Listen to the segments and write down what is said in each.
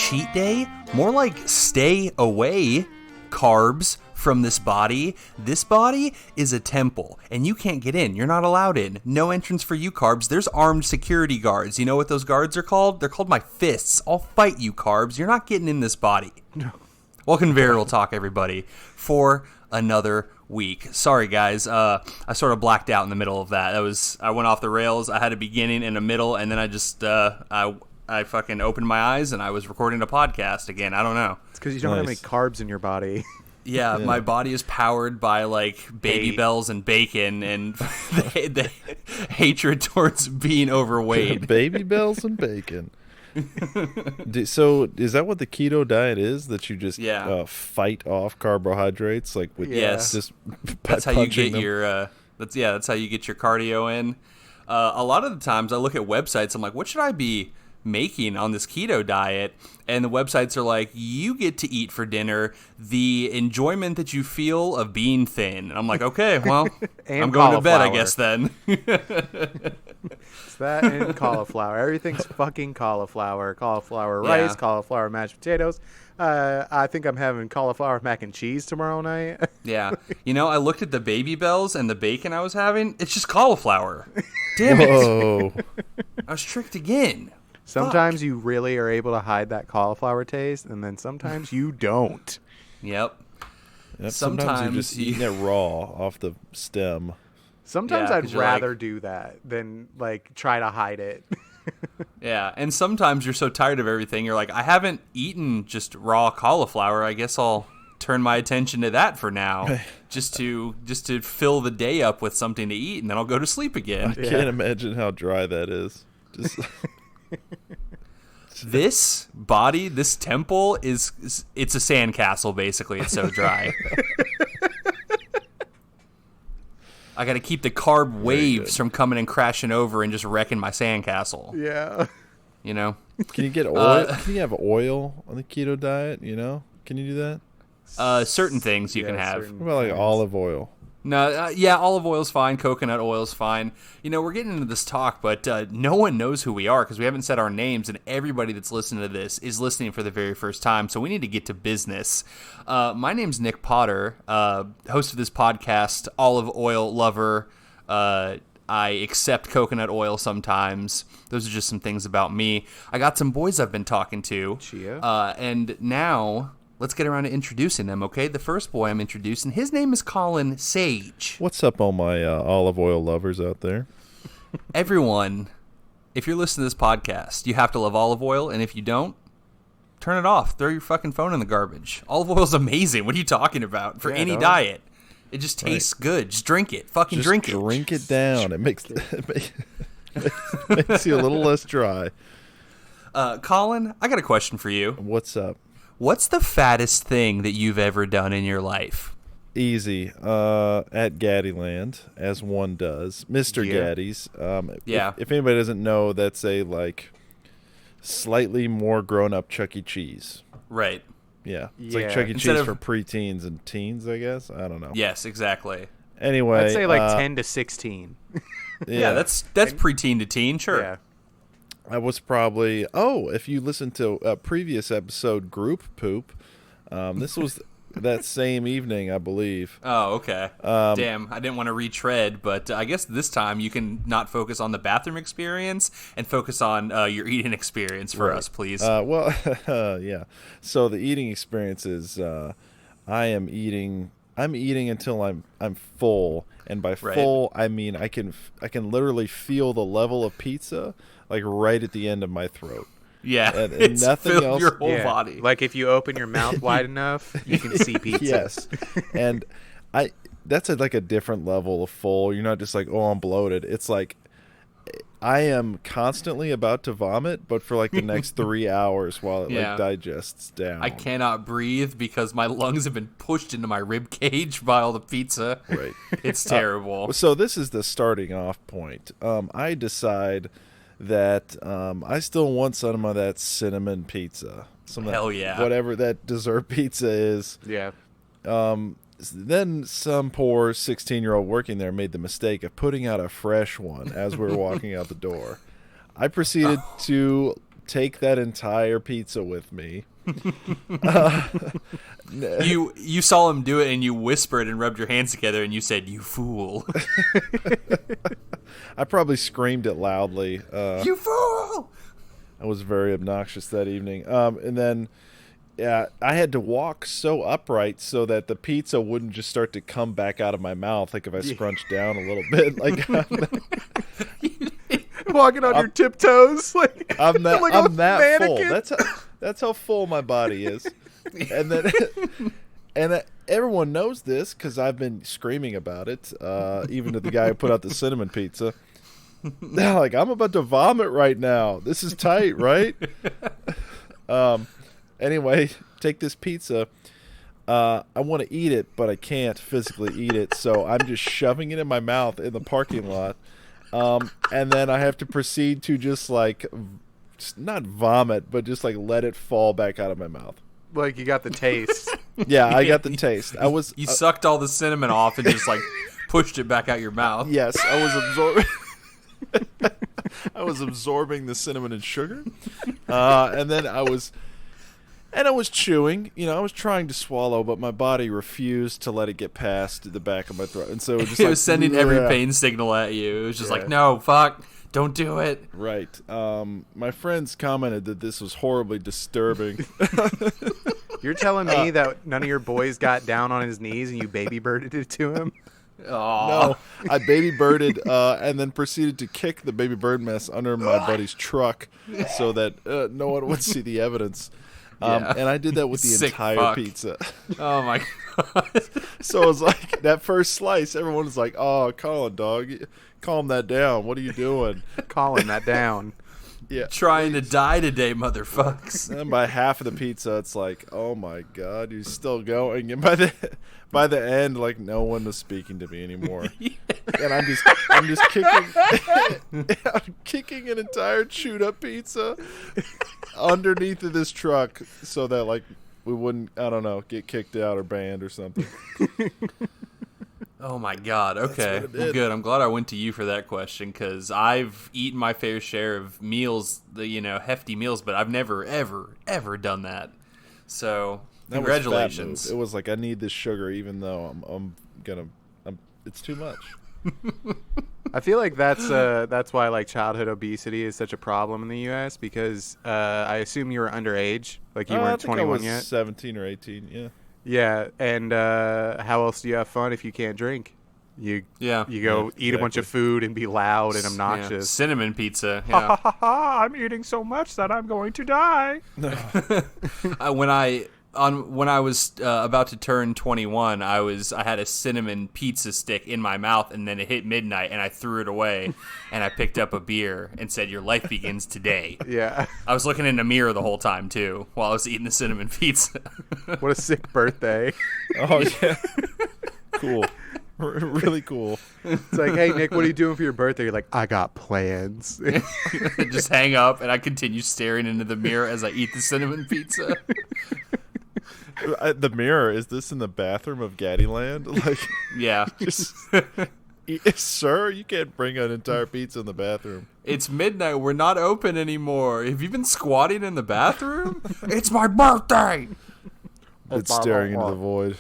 cheat day, more like stay away carbs from this body. This body is a temple, and you can't get in. You're not allowed in. No entrance for you, carbs. There's armed security guards. You know what those guards are called? They're called my fists. I'll fight you, carbs. You're not getting in this body. No. Welcome to Viral Talk, everybody, for another week. Sorry, guys. I sort of blacked out in the middle of that. I went off the rails. I had a beginning and a middle, and then I just I fucking opened my eyes and I was recording a podcast again. I don't know. It's because you don't have any carbs in your body. Yeah, my body is powered by like baby bells and bacon and the hatred towards being overweight. Baby bells and bacon. So is that what the keto diet is? That you just fight off carbohydrates like with just that's how you get your that's how you get your cardio in. A lot of the times I look at websites, I'm like, what should I be making on this keto diet? And the websites are like, you get to eat for dinner the enjoyment that you feel of being thin. And I'm like, okay, well, I'm going to bed, I guess, then. It's that and cauliflower. Everything's fucking cauliflower. Cauliflower rice, cauliflower mashed potatoes. I think I'm having cauliflower mac and cheese tomorrow night. Yeah. You know, I looked at the baby bells and the bacon I was having. It's just cauliflower. Damn Whoa. it. I was tricked again. Sometimes you really are able to hide that cauliflower taste, and then sometimes you don't. Yep. Sometimes you're just eating it raw off the stem. Sometimes I'd rather do that than like try to hide it. Yeah, and sometimes you're so tired of everything, you're like, I haven't eaten just raw cauliflower. I guess I'll turn my attention to that for now, just to fill the day up with something to eat, and then I'll go to sleep again. I can't imagine how dry that is. Just this body, this temple it's a sandcastle basically. It's so dry. I got to keep the carb waves from coming and crashing over and just wrecking my sandcastle. Yeah. You know? Can you get oil? Can you have oil on the keto diet? You know? Can you do that? Certain things you can have. What about like olive oil? No, olive oil's fine. Coconut oil's fine. You know, we're getting into this talk, but no one knows who we are because we haven't said our names, and everybody that's listening to this is listening for the very first time, so we need to get to business. My name's Nick Potter, host of this podcast, olive oil lover. I accept coconut oil sometimes. Those are just some things about me. I got some boys I've been talking to, and now let's get around to introducing them, okay? The first boy I'm introducing, his name is Colin Sage. What's up, all my olive oil lovers out there? Everyone, if you're listening to this podcast, you have to love olive oil, and if you don't, turn it off. Throw your fucking phone in the garbage. Olive oil's amazing. What are you talking about? For any diet. It just tastes good. Just drink it. Fucking drink it. Drink it down. It makes makes you a little less dry. Colin, I got a question for you. What's up? What's the fattest thing that you've ever done in your life? Easy. At Gatti Land, as one does. Mr. Gatti's. If anybody doesn't know, that's a like slightly more grown-up Chuck E. Cheese. Right. Yeah. It's like Chuck E. Cheese for preteens and teens, I guess. I don't know. Yes, exactly. Anyway. I'd say like 10 to 16. Yeah, that's preteen to teen, sure. Yeah. I was probably, if you listen to a previous episode, Group Poop, this was that same evening, I believe. Oh, okay. Damn, I didn't want to retread, but I guess this time you can not focus on the bathroom experience and focus on your eating experience for us, please. Yeah. So the eating experience is I'm eating until I'm full, and by full I mean I can literally feel the level of pizza like right at the end of my throat. Yeah, and nothing else. Your whole body. Like if you open your mouth wide enough, you can see pizza. Yes, and that's like a different level of full. You're not just like, oh, I'm bloated. It's like I am constantly about to vomit, but for like the next 3 hours while it like digests down. I cannot breathe because my lungs have been pushed into my rib cage by all the pizza. Right, it's terrible. So this is the starting off point. I decide that I still want some of that cinnamon pizza. Hell yeah. Whatever that dessert pizza is. Yeah. Then some poor 16-year-old working there made the mistake of putting out a fresh one as we were walking out the door. I proceeded to take that entire pizza with me. You saw him do it, and you whispered and rubbed your hands together, and you said, "You fool." I probably screamed it loudly. You fool! I was very obnoxious that evening. And then, yeah, I had to walk so upright so that the pizza wouldn't just start to come back out of my mouth, like if I scrunched down a little bit. Like, walking on your tiptoes. Like, I'm that, like I'm that mannequin. full. That's how full my body is. And then, everyone knows this because I've been screaming about it, even to the guy who put out the cinnamon pizza. They're like, I'm about to vomit right now. This is tight, right? Anyway, take this pizza. I want to eat it, but I can't physically eat it, so I'm just shoving it in my mouth in the parking lot. And then I have to proceed to just not vomit, but just like let it fall back out of my mouth. Like you got the taste. Yeah, I got the taste. You sucked all the cinnamon off and just like pushed it back out your mouth. Yes, I was absorbing. I was absorbing the cinnamon and sugar, and then I was chewing. I was trying to swallow, but my body refused to let it get past the back of my throat, and so it was sending every pain signal at you. It was just like, no, fuck, don't do it. Right. My friends commented that this was horribly disturbing. You're telling me that none of your boys got down on his knees and you baby birded it to him? No, I baby birded and then proceeded to kick the baby bird mess under my buddy's truck so that no one would see the evidence. And I did that with the entire pizza. Oh my god! So it was like that first slice. Everyone was like, "Oh, Colin, dog, calm that down. What are you doing? Calling that down." Yeah, trying to die today, motherfucks. And by half of the pizza, it's like, oh my god, you're still going. And by the end, like no one was speaking to me anymore. And I'm just kicking, I'm kicking an entire chewed up pizza underneath of this truck so that like we wouldn't, I don't know, get kicked out or banned or something. Oh my god, okay. Well, good. I'm glad I went to you for that question because I've eaten my fair share of meals, hefty meals, but I've never, ever done that. So, congratulations. It was like, I need this sugar even though it's too much. I feel like that's why like childhood obesity is such a problem in the U.S. because I assume you were underage, like you weren't 21 yet. 17 or 18, yeah. Yeah, and how else do you have fun if you can't drink? You go eat a bunch of food and be loud and obnoxious. Yeah. Cinnamon pizza. Yeah. I'm eating so much that I'm going to die. When I was about to turn 21, I had a cinnamon pizza stick in my mouth, and then it hit midnight, and I threw it away, and I picked up a beer and said, "Your life begins today." Yeah. I was looking in the mirror the whole time too, while I was eating the cinnamon pizza. What a sick birthday! Oh yeah, cool, really cool. It's like, hey Nick, what are you doing for your birthday? You're like, I got plans. Just hang up, and I continue staring into the mirror as I eat the cinnamon pizza. The mirror, is this in the bathroom of Gatti Land? Like, yeah. Sir, you can't bring an entire pizza in the bathroom. It's midnight. We're not open anymore. Have you been squatting in the bathroom? It's my birthday. It's staring into the void.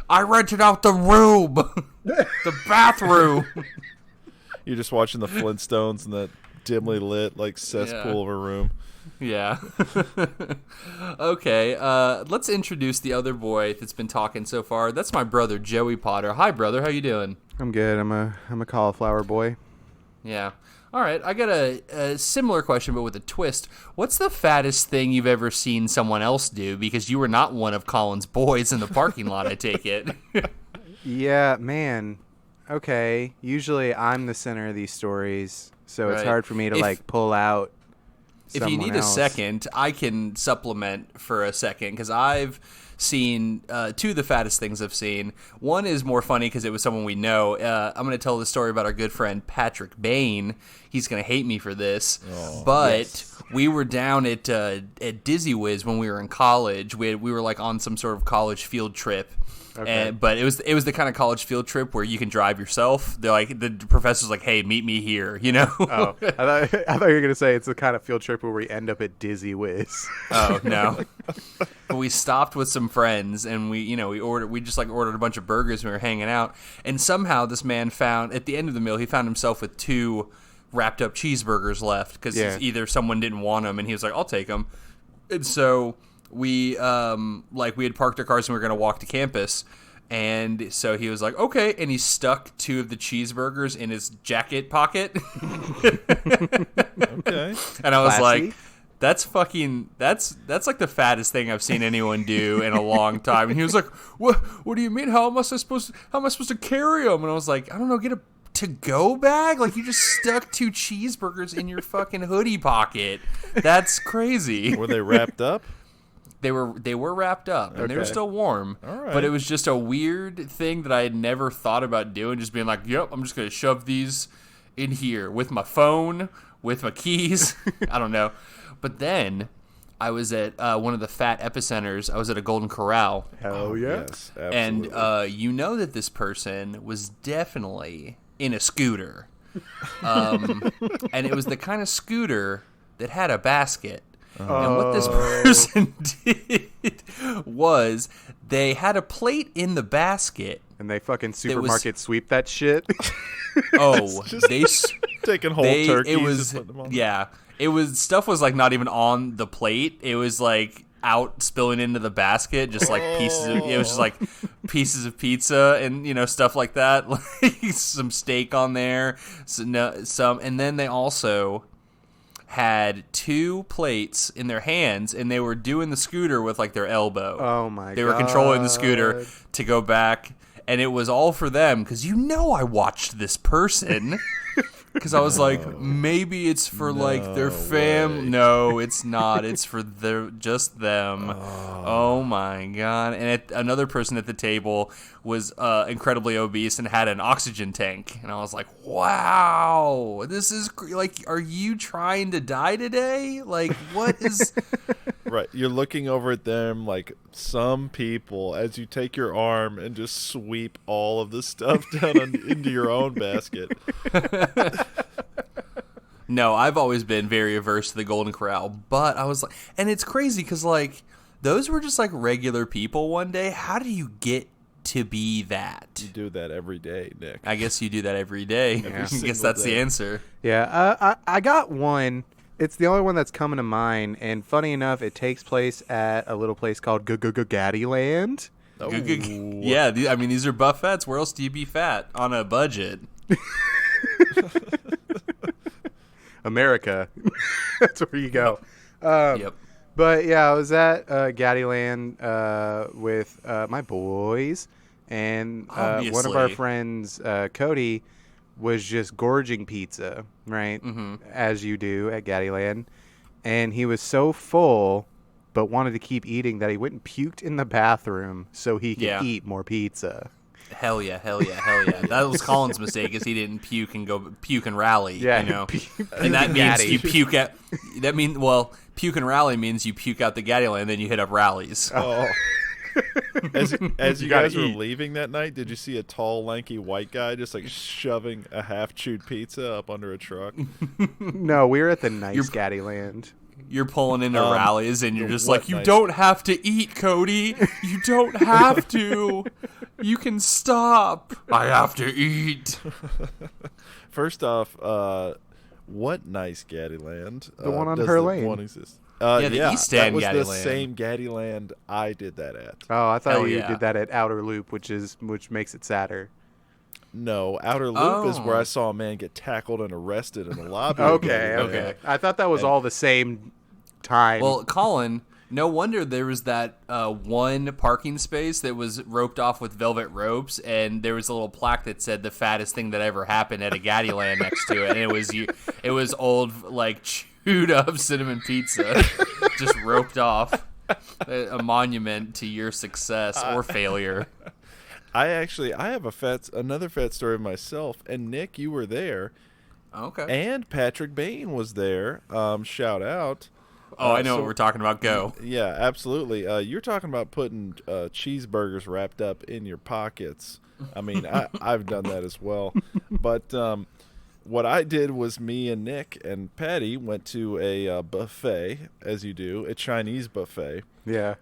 I rented out the room. The bathroom. You're just watching the Flintstones in that dimly lit, like, cesspool of a room. Yeah. Okay, let's introduce the other boy that's been talking so far. That's my brother, Joey Potter. Hi, brother. How you doing? I'm good. I'm a cauliflower boy. Yeah. All right, I got a similar question, but with a twist. What's the fattest thing you've ever seen someone else do? Because you were not one of Colin's boys in the parking lot, I take it. Yeah, man. Okay. Usually I'm the center of these stories, so it's hard for me to pull out. If you need a second, I can supplement for a second because I've seen two of the fattest things I've seen. One is more funny because it was someone we know. I'm going to tell the story about our good friend Patrick Bain. He's going to hate me for this, but we were down at Dizzy Wiz when we were in college. We were like on some sort of college field trip. Okay. But it was the kind of college field trip where you can drive yourself. They're like, the professor's like, "Hey, meet me here," you know. Oh, I thought you were gonna say it's the kind of field trip where we end up at Dizzy Wiz. Oh no. But we stopped with some friends and we just ordered a bunch of burgers and we were hanging out. And somehow this man found at the end of the meal he found himself with 2 wrapped up cheeseburgers left because either someone didn't want them and he was like, "I'll take them." And so we had parked our cars and we were going to walk to campus, and so he was like, "Okay," and he stuck 2 of the cheeseburgers in his jacket pocket. Okay. And I was like, that's like the fattest thing I've seen anyone do in a long time. And he was like, what do you mean? How am I supposed to carry them? And I was like, I don't know, get a to-go bag? Like, you just stuck 2 cheeseburgers in your fucking hoodie pocket. That's crazy. Were they wrapped up? They were wrapped up, and they were still warm. All right. But it was just a weird thing that I had never thought about doing, just being like, yep, I'm just going to shove these in here with my phone, with my keys. I don't know. But then I was at one of the fat epicenters. I was at a Golden Corral. Hell yeah. Yes, absolutely. And you know that this person was definitely in a scooter. And it was the kind of scooter that had a basket. And what this person did was they had a plate in the basket. And they fucking supermarket sweep that shit. Oh, they taking whole turkeys. It was, yeah. It was, stuff was like not even on the plate. It was like out spilling into the basket, just like it was just like pieces of pizza and stuff like that. Like some steak on there, and then they also had 2 plates in their hands, and they were doing the scooter with like their elbow. Oh my god! They were controlling the scooter to go back, and it was all for them because I watched this person. Because I was like, maybe it's for like their family. No, it's not. It's for just them. Oh my god! And another person at the table was incredibly obese and had an oxygen tank. And I was like, wow, this is like, are you trying to die today? Like, what is? Right, you're looking over at them like some people as you take your arm and just sweep all of the stuff down into your own basket. No, I've always been very averse to the Golden Corral, but I was like, and it's crazy because like those were just like regular people one day. How do you get to be that? You do that every day, Nick. I guess you do that every day. I guess that's the answer. Yeah, I got one. It's the only one that's coming to mind, and funny enough, it takes place at a little place called Gatti Land. Oh. Yeah, I mean, these are buffets. Where else do you be fat on a budget? America. That's where you go. Yep. But yeah, I was at Gatti Land with my boys, and one of our friends, Cody, was just gorging pizza, right? Mm-hmm. As you do at Gatti Land. And he was so full, but wanted to keep eating, that he went and puked in the bathroom so he could eat more pizza. Hell yeah. That was Colin's mistake, is he didn't puke and go puke and rally. Yeah, and that means you puke at. That means puke and rally means you puke out the Gatti Land, then you hit up rallies. Oh. As you guys were leaving that night, did you see a tall, lanky white guy just like shoving a half-chewed pizza up under a truck? No, we were at the nice Gatti Land. You're pulling into rallies, and you're just like, you don't have to eat, Cody. You don't have to. You can stop. I have to eat. First off, what nice Gatti Land? The one on her lane. One exists. The East End Gatti Land. That was the Land. same Gatti Land I did that at. Oh, I thought you did that at Outer Loop, which makes it sadder. No, Outer Loop is where I saw a man get tackled and arrested in the lobby. Okay. I thought that was all the same time. Well, Colin, no wonder there was that one parking space that was roped off with velvet ropes, and there was a little plaque that said "the fattest thing that ever happened at a Gatti Land" next to it, and it was old like chewed up cinnamon pizza, just roped off. A monument to your success or failure. I have another fat story myself, and Nick, you were there. Okay. And Patrick Bain was there. Shout out. Oh, I know what we're talking about. Go. Yeah, absolutely. You're talking about putting cheeseburgers wrapped up in your pockets. I mean, I've done that as well. But what I did was me and Nick and Patty went to a buffet, as you do, a Chinese buffet. Yeah.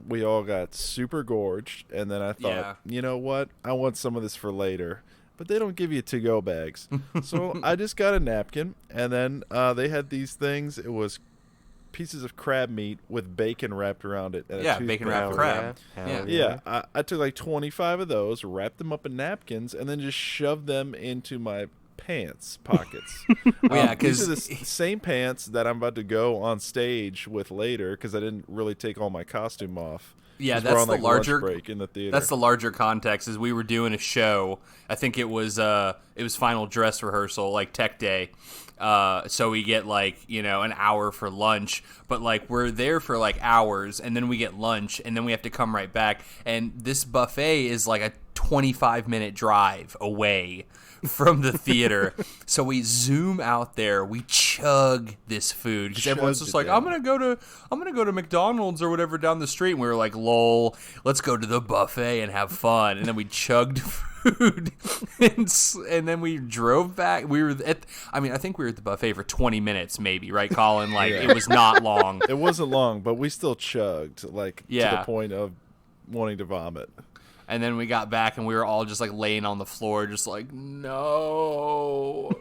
We all got super gorged, and then I thought, you know what? I want some of this for later. But they don't give you to-go bags. So I just got a napkin, and then they had these things. It was pieces of crab meat with bacon wrapped around it. And bacon wrapped crab. I took like 25 of those, wrapped them up in napkins, and then just shoved them into my pants pockets. These are the same pants that I'm about to go on stage with later because I didn't really take all my costume off. Yeah, that's the larger break in the theater. That's the larger context. Is we were doing a show. I think it was final dress rehearsal, like tech day. So we get an hour for lunch, but we're there for hours, and then we get lunch, and then we have to come right back. And this buffet is like a 25-minute drive away from the theater. So we zoom out there, we chug this food because everyone's just like, I'm gonna go to McDonald's or whatever down the street. And we were like, lol, let's go to the buffet and have fun. And then we chugged food, and then we drove back. I think we were at the buffet for 20 minutes, maybe, right, Colin? It was not long. It wasn't long, but we still chugged to the point of wanting to vomit. And then we got back, and we were all just laying on the floor, just no.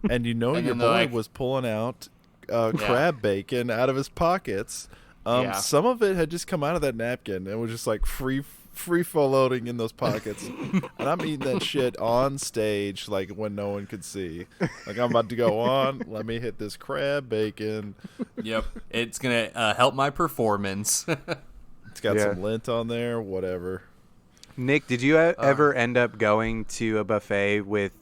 And your boy was pulling out crab bacon out of his pockets. Some of it had just come out of that napkin and was just free floating in those pockets. And I'm eating that shit on stage, when no one could see. I'm about to go on. Let me hit this crab bacon. Yep, it's gonna help my performance. It's got some lint on there. Whatever. Nick, did you ever end up going to a buffet with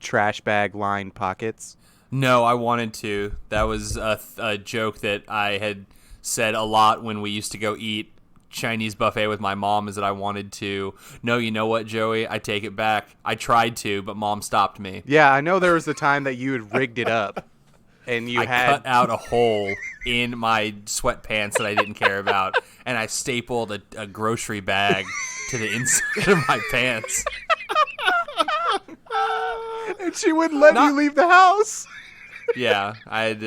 trash bag lined pockets? No, I wanted to. That was a joke that I had said a lot when we used to go eat Chinese buffet with my mom, is that I wanted to. No, you know what, Joey? I take it back. I tried to, but Mom stopped me. Yeah, I know there was a time that you had rigged it up. And I cut out a hole in my sweatpants that I didn't care about, and I stapled a grocery bag to the inside of my pants. And she wouldn't let you leave the house. Yeah, I'd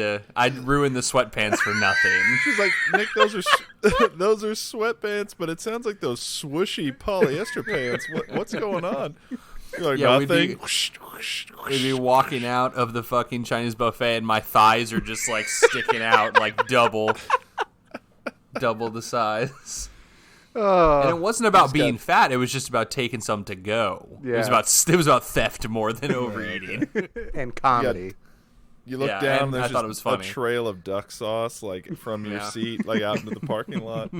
ruin the sweatpants for nothing. She's like, Nick, those are sweatpants, but it sounds like those swooshy polyester pants. What's going on? You're like, nothing. We'd be walking out of the fucking Chinese buffet, and my thighs are just sticking out double the size. And it wasn't about being fat; it was just about taking some to go. Yeah. It was about theft more than overeating and comedy. You look down, there's I thought it was funny. A trail of duck sauce from your seat, out into the parking lot.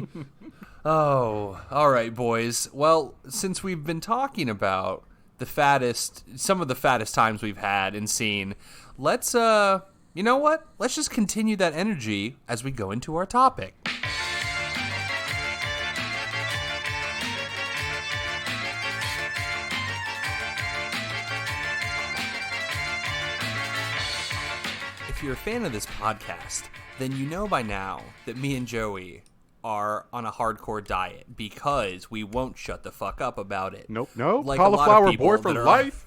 Oh, all right, boys. Well, since we've been talking about some of the fattest times we've had and seen, let's you know what? Let's just continue that energy as we go into our topic. If you're a fan of this podcast, then you know by now that me and Joey are on a hardcore diet because we won't shut the fuck up about it. Nope. Cauliflower boy for life.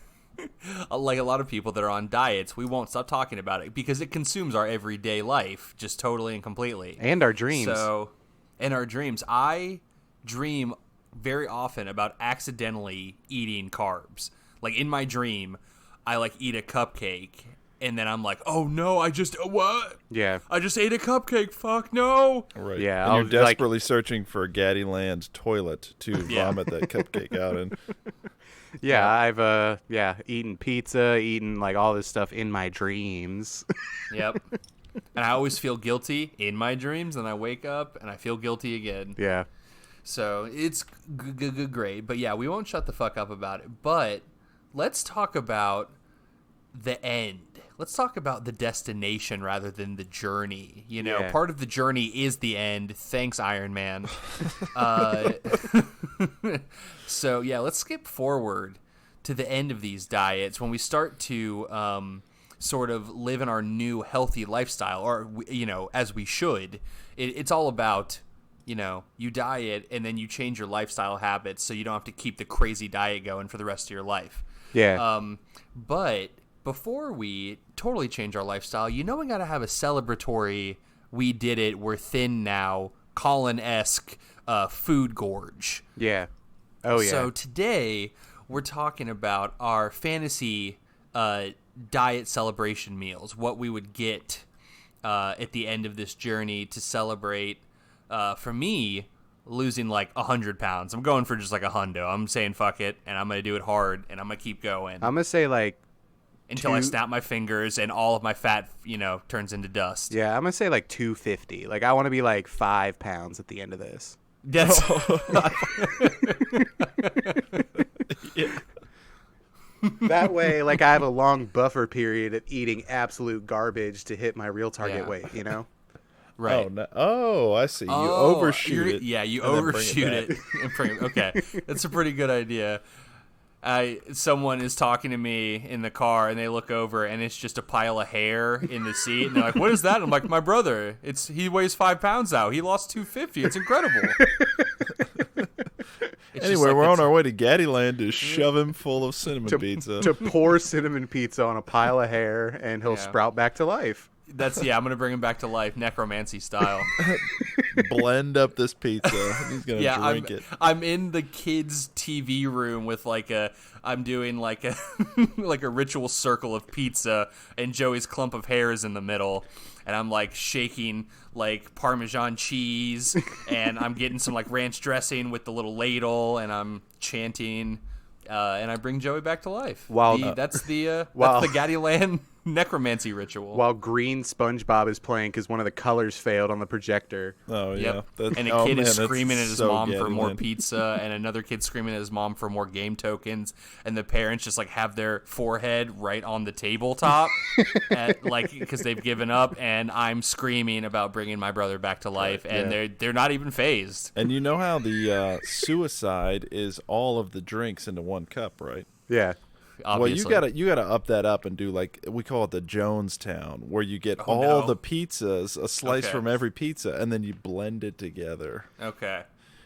Like a lot of people that are on diets, we won't stop talking about it because it consumes our everyday life just totally and completely. And our dreams. I dream very often about accidentally eating carbs. In my dream, I eat a cupcake. And then I'm like, oh no, what? Yeah. I just ate a cupcake. Fuck no. Right. Yeah. And you're desperately searching for a Gatti Land toilet to vomit that cupcake out in. Yeah, I've eaten pizza, eaten all this stuff in my dreams. Yep. And I always feel guilty in my dreams, and I wake up and I feel guilty again. Yeah. So it's great. But yeah, we won't shut the fuck up about it. But let's talk about the end. Let's talk about the destination rather than the journey. You know, part of the journey is the end. Thanks, Iron Man. So, yeah, let's skip forward to the end of these diets when we start to sort of live in our new healthy lifestyle, or, you know, as we should. It's all about, you know, you diet and then you change your lifestyle habits so you don't have to keep the crazy diet going for the rest of your life. Yeah. But before we totally change our lifestyle, you know, we got to have a celebratory, we did it, we're thin now, Colin-esque food gorge. Yeah. Oh, yeah. So today we're talking about our fantasy diet celebration meals, what we would get at the end of this journey to celebrate. For me, losing like 100 pounds. I'm going for just like a hundo. I'm saying fuck it, and I'm going to do it hard, and I'm going to keep going. I'm going to say like until I snap my fingers and all of my fat, you know, turns into dust. Yeah, I'm going to say like 250. Like, I want to be like 5 pounds at the end of this. That's yeah. That way, like, I have a long buffer period of eating absolute garbage to hit my real target weight, you know? Right. Oh, no. Oh, I see. You overshoot it. Yeah, you overshoot it. And bring it. Okay, that's a pretty good idea. Someone is talking to me in the car, and they look over, and it's just a pile of hair in the seat, and they're like, "What is that?" I'm like, "My brother. He weighs 5 pounds now. He lost 250. It's incredible." Anyway, like we're on our way to Gatti Land to shove him full of cinnamon pizza. To pour cinnamon pizza on a pile of hair, and he'll sprout back to life. I'm going to bring him back to life, necromancy style. Blend up this pizza. He's going to drink it. I'm in the kids' TV room with I'm doing like a like a ritual circle of pizza, and Joey's clump of hair is in the middle, and I'm like shaking like Parmesan cheese, and I'm getting some like ranch dressing with the little ladle, and I'm chanting, and I bring Joey back to life. That's the Gatti Land necromancy ritual. While green SpongeBob is playing because one of the colors failed on the projector. Oh, yeah. Yep. And a kid is screaming at his mom for more pizza, and another kid screaming at his mom for more game tokens, and the parents just like have their forehead right on the tabletop because they've given up, and I'm screaming about bringing my brother back to life, and they're not even phased. And you know how the suicide is all of the drinks into one cup, right? Yeah. Obviously. Well, you gotta up that up and do like we call it the Jonestown, where you get all the pizzas, a slice from every pizza, and then you blend it together. Okay.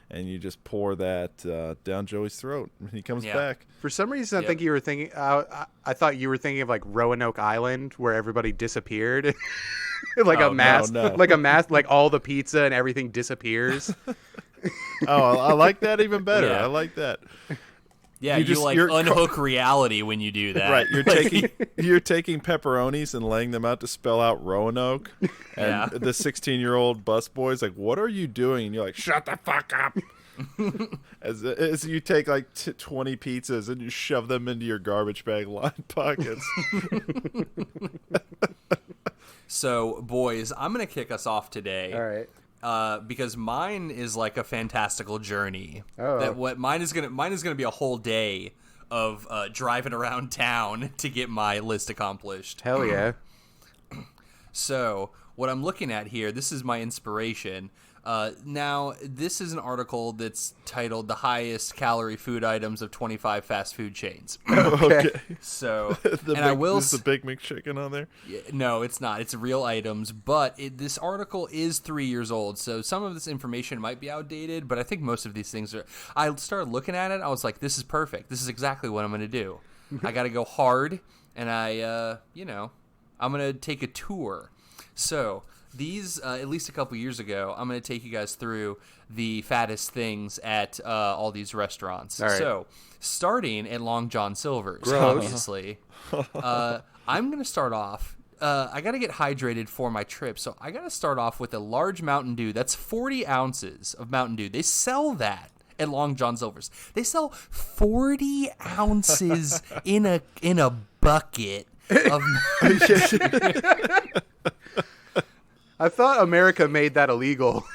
And you just pour that down Joey's throat when he comes back. For some reason, I think you were thinking. I thought you were thinking of like Roanoke Island, where everybody disappeared, like a mass, like all the pizza and everything disappears. I like that even better. Yeah. I like that. Yeah, you unhook reality when you do that. Right, you're taking pepperonis and laying them out to spell out Roanoke, and the 16-year-old busboy's like, "What are you doing?" And you're like, "Shut the fuck up." as you take like 20 pizzas and you shove them into your garbage bag lined pockets. So, boys, I'm gonna kick us off today. All right. Because mine is like a fantastical journey. Oh. Mine is gonna be a whole day of driving around town to get my list accomplished. Hell yeah! So what I'm looking at here, this is my inspiration. Now, this is an article that's titled "The Highest Calorie Food Items of 25 Fast Food Chains." Okay. So, is the Big McChicken on there? No, it's not. It's real items, but this article is 3 years old, so some of this information might be outdated, but I think most of these things are. I started looking at it, I was like, this is perfect. This is exactly what I'm going to do. I got to go hard, and I'm going to take a tour. So, these, at least a couple years ago, I'm going to take you guys through the fattest things at all these restaurants. All right. So, starting at Long John Silver's, Gross. obviously. I'm going to start off. I got to get hydrated for my trip, so I got to start off with a large Mountain Dew. That's 40 ounces of Mountain Dew. They sell that at Long John Silver's. They sell 40 ounces in a bucket of I thought America made that illegal.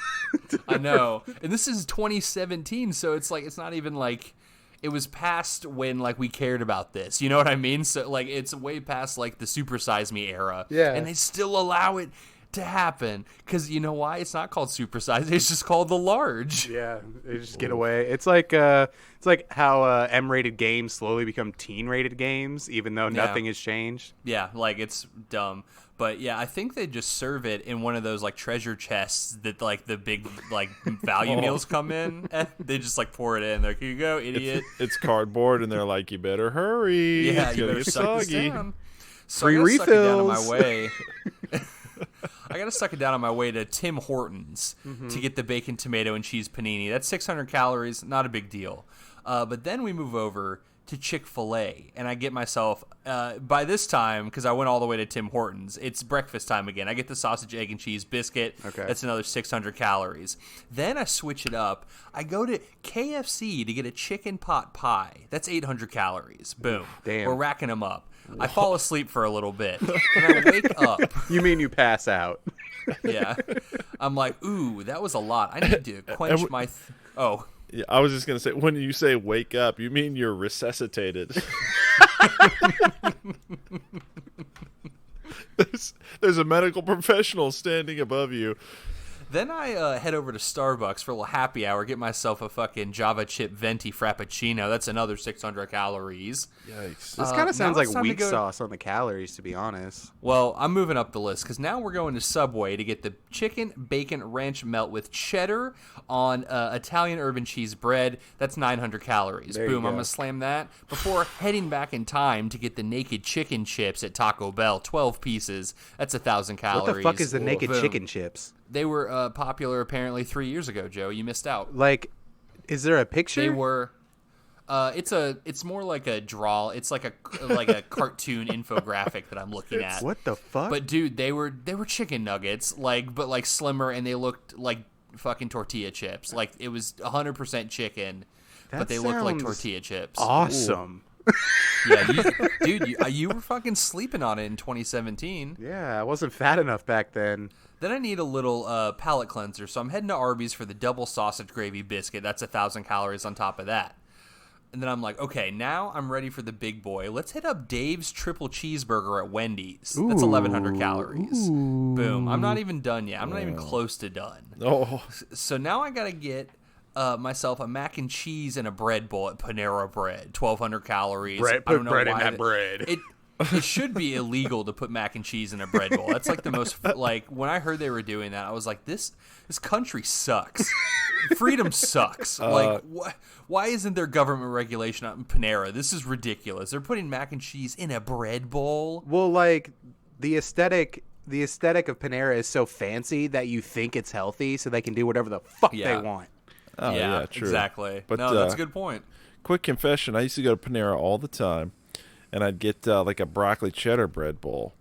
I know. And this is 2017, so it's like it's not even like it was past when like we cared about this. You know what I mean? So like it's way past like the Super Size Me era. Yeah. And they still allow it to happen because you know why? It's not called Super Size. It's just called the large. Yeah, they just get away. It's like how M-rated games slowly become teen-rated games, even though nothing has changed. Yeah, like it's dumb. But yeah, I think they just serve it in one of those like treasure chests that like the big like value meals come in, and they just like pour it in. They're like, here you go, idiot. It's cardboard, and they're like, you better hurry. Yeah, it's you gonna better get suck this soggy. down. So Free I gotta suck it down on refills. my way. I gotta suck it down on my way to Tim Hortons to get the bacon, tomato, and cheese panini. That's 600 calories, not a big deal. But then we move over to Chick-fil-A, and I get myself, by this time, because I went all the way to Tim Hortons, it's breakfast time again. I get the sausage, egg, and cheese biscuit. Okay. That's another 600 calories. Then I switch it up. I go to KFC to get a chicken pot pie. That's 800 calories. Boom. Damn. We're racking them up. I fall asleep for a little bit, and I wake up. You mean you pass out? Yeah. I'm like, ooh, that was a lot. I need to quench my... Oh. Yeah, I was just gonna say, when you say wake up, you mean you're resuscitated. there's a medical professional standing above you. Then I head over to Starbucks for a little happy hour, get myself a fucking Java chip venti frappuccino. That's another 600 calories. Yikes. This kind of sounds like time to weak go- sauce on the calories, to be honest. Well, I'm moving up the list because now we're going to Subway to get the chicken bacon ranch melt with cheddar on Italian urban cheese bread. That's 900 calories. There you Boom, I'm go. going to slam that before heading back in time to get the naked chicken chips at Taco Bell. 12 pieces. That's 1,000 calories. What the fuck is the naked Boom. chicken chips? They were popular apparently 3 years ago, Joe. You missed out. Like, is there a picture? They were. It's more like a draw. It's like a cartoon infographic that I'm looking at. What the fuck? But dude, they were chicken nuggets, but slimmer, and they looked like fucking tortilla chips. Like it was 100% chicken, but That they looked like sounds tortilla chips. awesome. Yeah, you were fucking sleeping on it in 2017. Yeah, I wasn't fat enough back then. Then I need a little palate cleanser, so I'm heading to Arby's for the double sausage gravy biscuit. That's 1,000 calories on top of that. And then I'm like, okay, now I'm ready for the big boy. Let's hit up Dave's triple cheeseburger at Wendy's. That's 1,100 calories. Boom. I'm not even done yet. I'm not even close to done. Oh, So now I got to get myself a mac and cheese and a bread bowl at Panera Bread. 1,200 calories. Bread, I don't put know bread in why that bread. It should be illegal to put mac and cheese in a bread bowl. That's like the most, like, when I heard they were doing that, I was like, this country sucks. Freedom sucks. Like, why isn't there government regulation on Panera? This is ridiculous. They're putting mac and cheese in a bread bowl. Well, like, the aesthetic of Panera is so fancy that you think it's healthy, so they can do whatever the fuck Yeah. they want. oh yeah, true. Exactly. But, no, that's a good point. Quick confession: I used to go to Panera all the time, and I'd get like a broccoli cheddar bread bowl,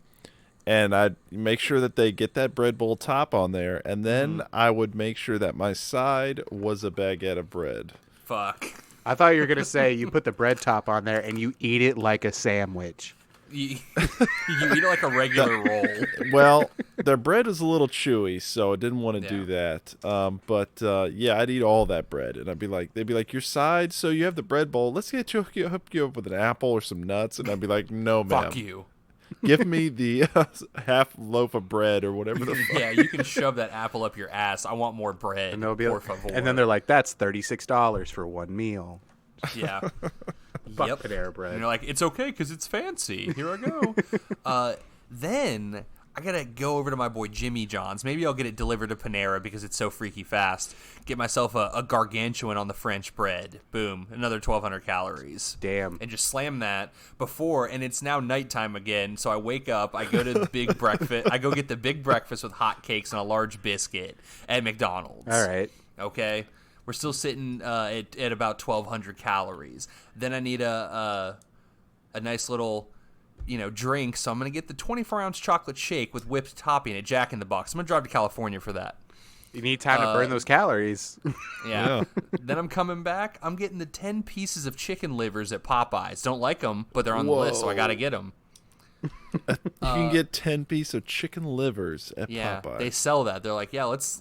and I'd make sure that they get that bread bowl top on there, and then I would make sure that my side was a baguette of bread. Fuck. I thought you were going to say you put the bread top on there and you eat it like a sandwich. You eat it like a regular roll. Well, their bread was a little chewy, so I didn't want to do that. But yeah, I'd eat all that bread, and they'd be like, your side. So you have the bread bowl. Let's hook you up with an apple or some nuts, and I'd be like, no, ma'am. Fuck you. Give me the half loaf of bread or whatever the fuck. Yeah, you can shove that apple up your ass. I want more bread. And they'll be por like, favor. and then they're like, that's $36 for one meal. Yeah. Fuck Panera bread. And you're like, it's okay because it's fancy. Here I go. Then I got to go over to my boy Jimmy John's. Maybe I'll get it delivered to Panera because it's so freaky fast. Get myself a gargantuan on the French bread. Boom. Another 1,200 calories. Damn. And just slam that before, and it's now nighttime again. So I wake up, I go to the big breakfast. I go get the big breakfast with hot cakes and a large biscuit at McDonald's. All right. Okay. We're still sitting at about 1,200 calories. Then I need a nice little, drink. So I'm gonna get the 24-ounce chocolate shake with whipped topping at Jack in the Box. I'm gonna drive to California for that. You need time to burn those calories. Yeah. Then I'm coming back. I'm getting the 10 pieces of chicken livers at Popeyes. Don't like them, but they're on the list, so I gotta get them. You can get 10 pieces of chicken livers at Yeah, Popeye. they sell that. They're like, yeah, let's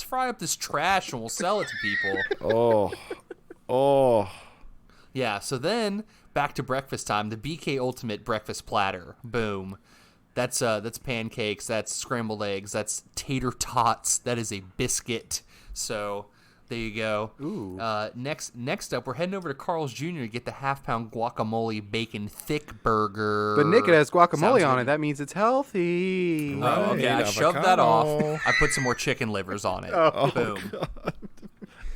fry up this trash and we'll sell it to people. Oh. Yeah, so then back to breakfast time. The BK Ultimate breakfast platter. Boom. That's pancakes. That's scrambled eggs. That's tater tots. That is a biscuit. So there you go. Ooh. Next up, we're heading over to Carl's Jr. to get the half-pound guacamole bacon thick burger. But Nick, it has guacamole on good. it. That means it's healthy. Oh, okay. I shoved that off. I put some more chicken livers on it. Oh, Boom.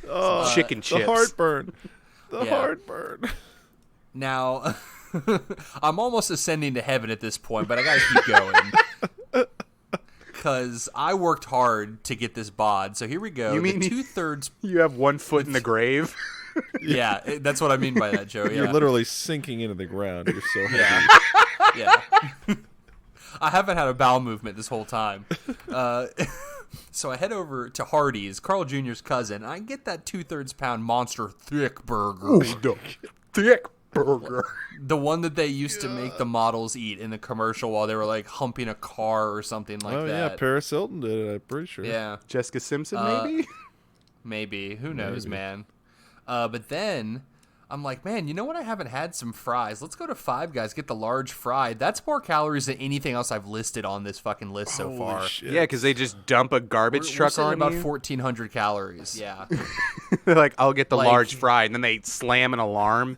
Oh, chicken chips. The heartburn. The heartburn. Now, I'm almost ascending to heaven at this point, but I got to keep going. Because I worked hard to get this bod. So here we go. You mean the 2/3... You have 1 foot in the grave? Yeah, that's what I mean by that, Joe. Yeah. You're literally sinking into the ground. You're so heavy. Yeah. I haven't had a bowel movement this whole time. So I head over to Hardee's, Carl Jr.'s cousin, and I get that 2/3 pound monster thick burger. Ooh, thick burger. The one that they used to make the models eat in the commercial while they were like humping a car or something like that. Yeah, Paris Hilton did it, I'm pretty sure. Yeah. Jessica Simpson, maybe? Maybe. Who knows, man? But then I'm like, man, you know what? I haven't had some fries. Let's go to Five Guys, get the large fry. That's more calories than anything else I've listed on this fucking list so far. Shit. Yeah, because they just dump a garbage truck we're on about you. 1,400 calories. Yeah. They're like, I'll get the Like- large fry, and then they slam an alarm,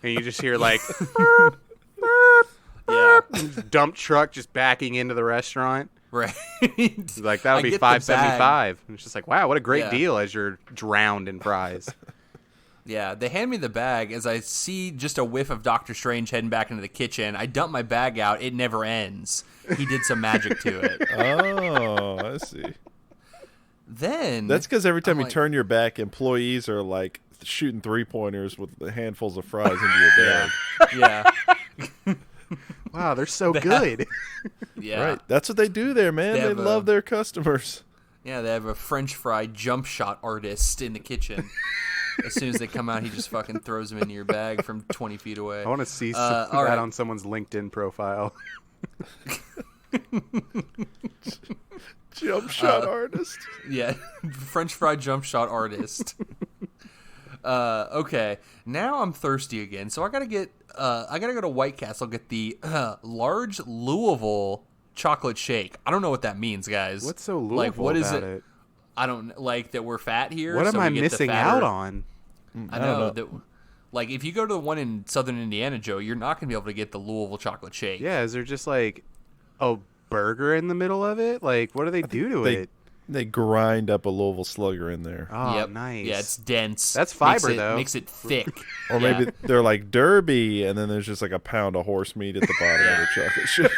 and you just hear like, Yeah. dump truck just backing into the restaurant. Right. Like, that would be I get the $5.75. And it's just like, wow, what a great Yeah. deal as you're drowned in fries. Yeah, they hand me the bag as I see just a whiff of Doctor Strange heading back into the kitchen. I dump my bag out. It never ends. He did some magic to it. Oh, I see. Then That's because every time I'm you like- turn your back, employees are like shooting 3-pointers with handfuls of fries into your bag. Yeah. Wow, they're so good. Yeah. Right. That's what they do there, man. They They have love their customers. Yeah, they have a French fry jump shot artist in the kitchen. As soon as they come out, he just fucking throws them into your bag from 20 feet away. I want to see all that right. on someone's LinkedIn profile. Jump shot artist. Yeah, French fry jump shot artist. Okay, now I'm thirsty again, so I gotta go to White Castle, get the large Louisville chocolate shake. I don't know what that means, guys. What's so Louisville like? What is about it? I don't like that we're fat here. What so am I we get the missing fatter- out on? I know that. Like, if you go to the one in Southern Indiana, Joe, you're not gonna be able to get the Louisville chocolate shake. Yeah, is there just like a burger in the middle of it? Like, what do they do to it? They grind up a Louisville Slugger in there. Oh, Yep. nice. Yeah, it's dense. That's fiber, Makes it, though. Makes it thick. Or Yeah. maybe they're like Derby, and then there's just like a pound of horse meat at the bottom of the chocolate chip.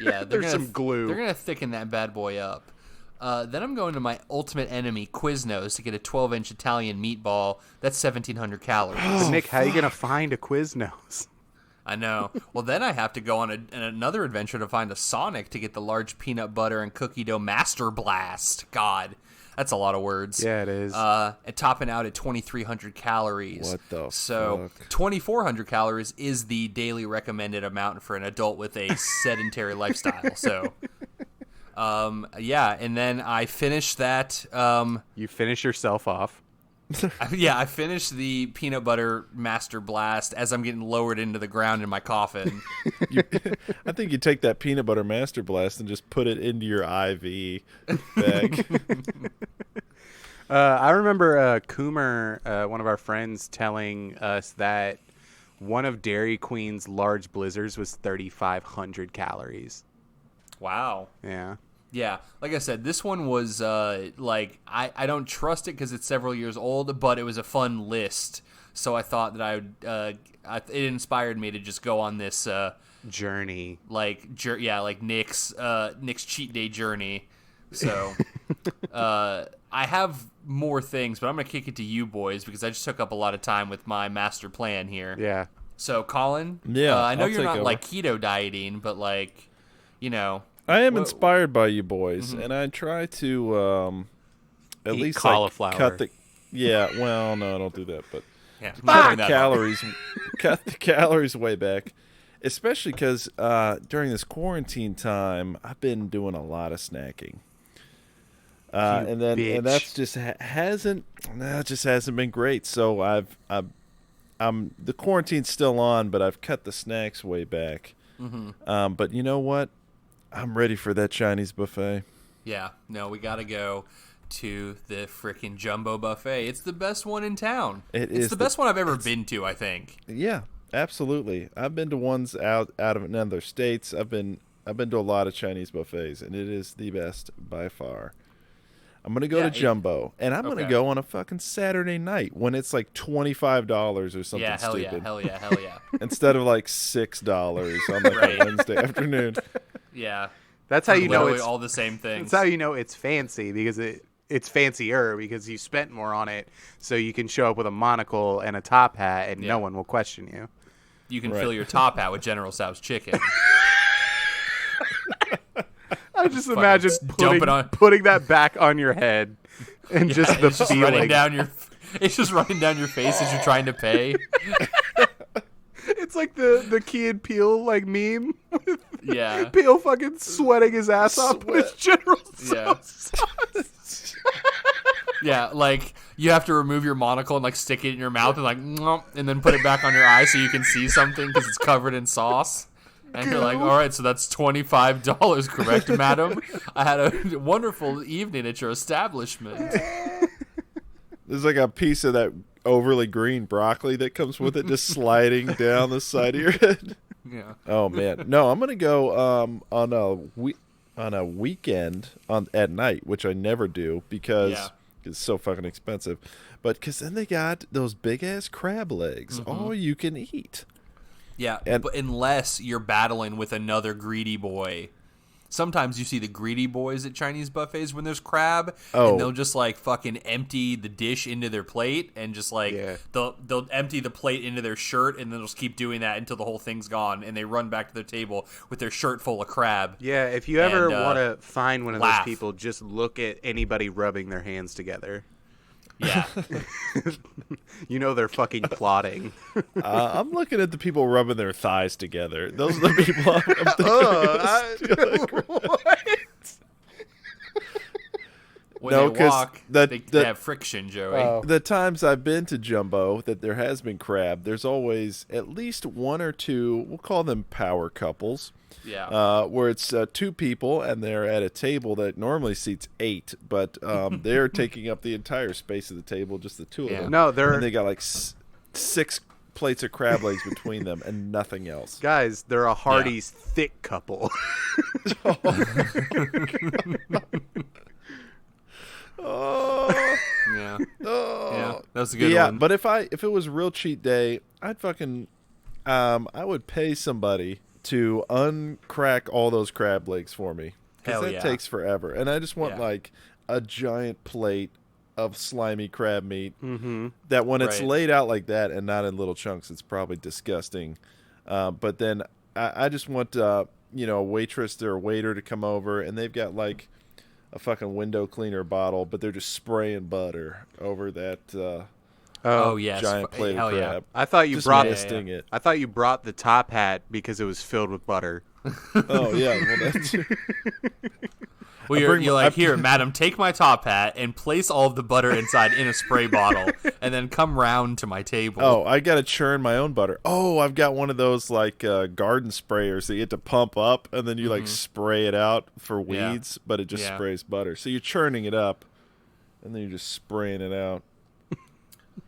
Yeah, There's some glue. They're gonna thicken that bad boy up. Then I'm going to my ultimate enemy, Quiznos, to get a 12-inch Italian meatball. That's 1,700 calories. But Nick, how are you gonna find a Quiznos? I know. Well, then I have to go on another adventure to find a Sonic to get the large peanut butter and cookie dough Master Blast. God, that's a lot of words. Yeah, it is. And topping out at 2,300 calories. What the So fuck? 2,400 calories is the daily recommended amount for an adult with a sedentary lifestyle. So, yeah, and then I finished that. You finish yourself off. I finished the peanut butter Master Blast as I'm getting lowered into the ground in my coffin. I think you take that peanut butter Master Blast and just put it into your IV bag. I remember Coomer, one of our friends, telling us that one of Dairy Queen's large blizzards was 3,500 calories. Wow. Yeah. Yeah, like I said, this one was like I don't trust it because it's several years old, but it was a fun list. So I thought that I would. It inspired me to just go on this Journey. like Nick's cheat day journey. So I have more things, but I'm gonna kick it to you boys because I just took up a lot of time with my master plan here. Yeah. So At Yeah, I know I'll you're take not over. like keto dieting, but like, you know. I am Well- inspired by you boys, and I try to at Eat least cauliflower. Like, cut the. Yeah, well, no, don't do that. But Yeah, cut the calories, cut the calories way back. Especially because during this quarantine time, I've been doing a lot of snacking, and bitch. that's just hasn't been great. So I've the quarantine's still on, but I've cut the snacks way back. Mm-hmm. But you know what? I'm ready for that Chinese buffet. Yeah, no, we gotta go to the freaking jumbo buffet. It's the best one in town. It's the best one I've ever been to, I think. Yeah, absolutely. I've been to ones out of other states. I've been to a lot of Chinese buffets, and it is the best by far. I'm going to go to Jumbo, and I'm going to go on a fucking Saturday night when it's like $25 or something stupid. Hell yeah. Instead of like $6 on like a Wednesday afternoon. Yeah. That's how you know it's all the same things. That's how you know it's fancy, because it's fancier because you spent more on it, so you can show up with a monocle and a top hat, and no one will question you. You can fill your top hat with General Tso's chicken. I just imagine putting that back on your head and just the feeling. It's just running down your face as you're trying to pay. It's like the Key and Peele like meme. Yeah. Peele fucking sweating his ass off with his General Tso sauce. Yeah, like you have to remove your monocle and like stick it in your mouth and like, and then put it back on your eye so you can see something because it's covered in sauce. And you're like, all right, so that's $25, correct, madam? I had a wonderful evening at your establishment. There's like a piece of that overly green broccoli that comes with it just sliding down the side of your head. Yeah. Oh, man. No, I'm going to go on a weekend at night, which I never do because it's so fucking expensive. But because then they got those big-ass crab legs, all you can eat. Yeah, but unless you're battling with another greedy boy. Sometimes you see the greedy boys at Chinese buffets when there's crab, and they'll just like fucking empty the dish into their plate, and just like they'll empty the plate into their shirt, and then they'll just keep doing that until the whole thing's gone, and they run back to their table with their shirt full of crab. Yeah, if you ever want to find one of those people, just look at anybody rubbing their hands together. Yeah. You know they're fucking plotting. I'm looking at the people rubbing their thighs together. Those are the people I'm thinking. What? When they walk, they have friction, Joey. The times I've been to Jumbo that there has been crab, there's always at least one or two, we'll call them power couples. Yeah. Where it's two people and they're at a table that normally seats 8, but they're taking up the entire space of the table, just the two of them. No, and they got like 6 plates of crab legs between them and nothing else. Guys, they're a Hardee's thick couple. Yeah. Yeah, that's a good one. Yeah, but if it was a real cheat day, I'd fucking I would pay somebody to uncrack all those crab legs for me, because that takes forever, and I just want like a giant plate of slimy crab meat that when it's laid out like that and not in little chunks, it's probably disgusting. But then I just want a waitress or a waiter to come over, and they've got like a fucking window cleaner bottle, but they're just spraying butter over that giant plate of crab. Yeah. I thought you brought it. I thought you brought the top hat because it was filled with butter. Oh yeah, well that's. Well, you're like, here, madam, take my top hat and place all of the butter inside in a spray bottle, and then come round to my table. Oh, I gotta churn my own butter. Oh, I've got one of those like garden sprayers that you get to pump up, and then you like spray it out for weeds, but it just sprays butter. So you're churning it up, and then you're just spraying it out.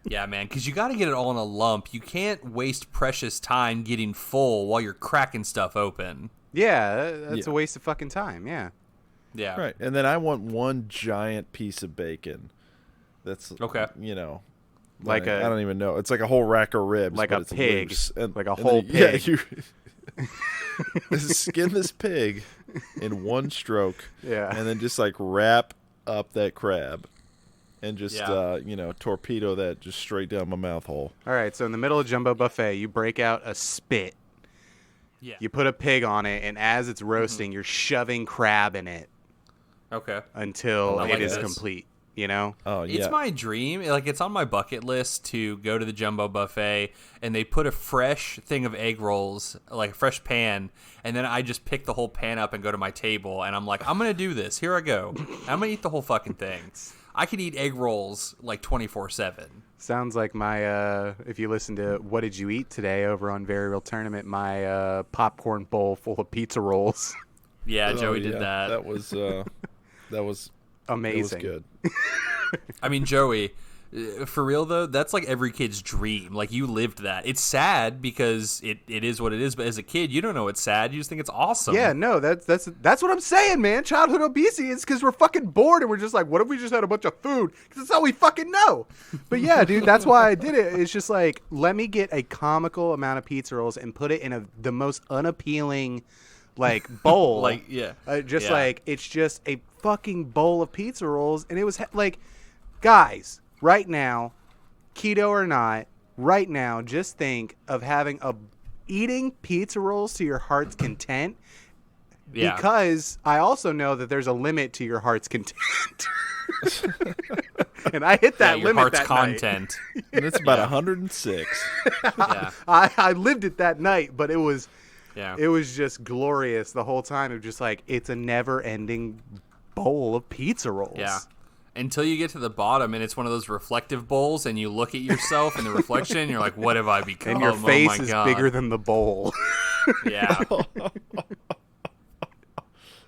Yeah, man, because you got to get it all in a lump. You can't waste precious time getting full while you're cracking stuff open. Yeah, that's a waste of fucking time, yeah. Yeah. Right, and then I want one giant piece of bacon. That's, okay. Like I don't even know. It's like a whole rack of ribs. Like a pig. Like a whole pig. Yeah, you skin this pig in one stroke. Yeah. And then just like wrap up that crab. And just, torpedo that just straight down my mouth hole. All right, so in the middle of Jumbo Buffet, you break out a spit. Yeah. You put a pig on it, and as it's roasting, you're shoving crab in it. Okay. Until it is complete, Oh, yeah. It's my dream. Like, it's on my bucket list to go to the Jumbo Buffet, and they put a fresh thing of egg rolls, like a fresh pan, and then I just pick the whole pan up and go to my table, and I'm like, I'm going to do this. Here I go. I'm going to eat the whole fucking thing. I could eat egg rolls like 24/7. Sounds like my, if you listen to What Did You Eat Today over on Very Real Tournament, my popcorn bowl full of pizza rolls. Yeah, Joey did that. That was amazing. It was good. I mean, Joey, for real though, that's like every kid's dream. Like, you lived that. It's sad because it is what it is, but as a kid, you don't know it's sad. You just think it's awesome. Yeah, no, that's what I'm saying, man. Childhood obesity is because we're fucking bored and we're just like, what if we just had a bunch of food? Because that's all we fucking know. But yeah, dude, that's why I did it. It's just like, let me get a comical amount of pizza rolls and put it in the most unappealing like bowl. Like, yeah. Like, it's just a fucking bowl of pizza rolls. And it was like, guys, right now, keto or not, right now, just think of eating pizza rolls to your heart's content. Yeah. Because I also know that there's a limit to your heart's content. And I hit that your limit heart's that content. night. And it's about 106. Yeah. I lived it that night, but it was Yeah. it was just glorious the whole time. It was just like, it's a never-ending bowl of pizza rolls. Yeah. Until you get to the bottom and it's one of those reflective bowls and you look at yourself in the reflection and you're like, what have I become? And your face oh my is God. bigger than the bowl. Yeah.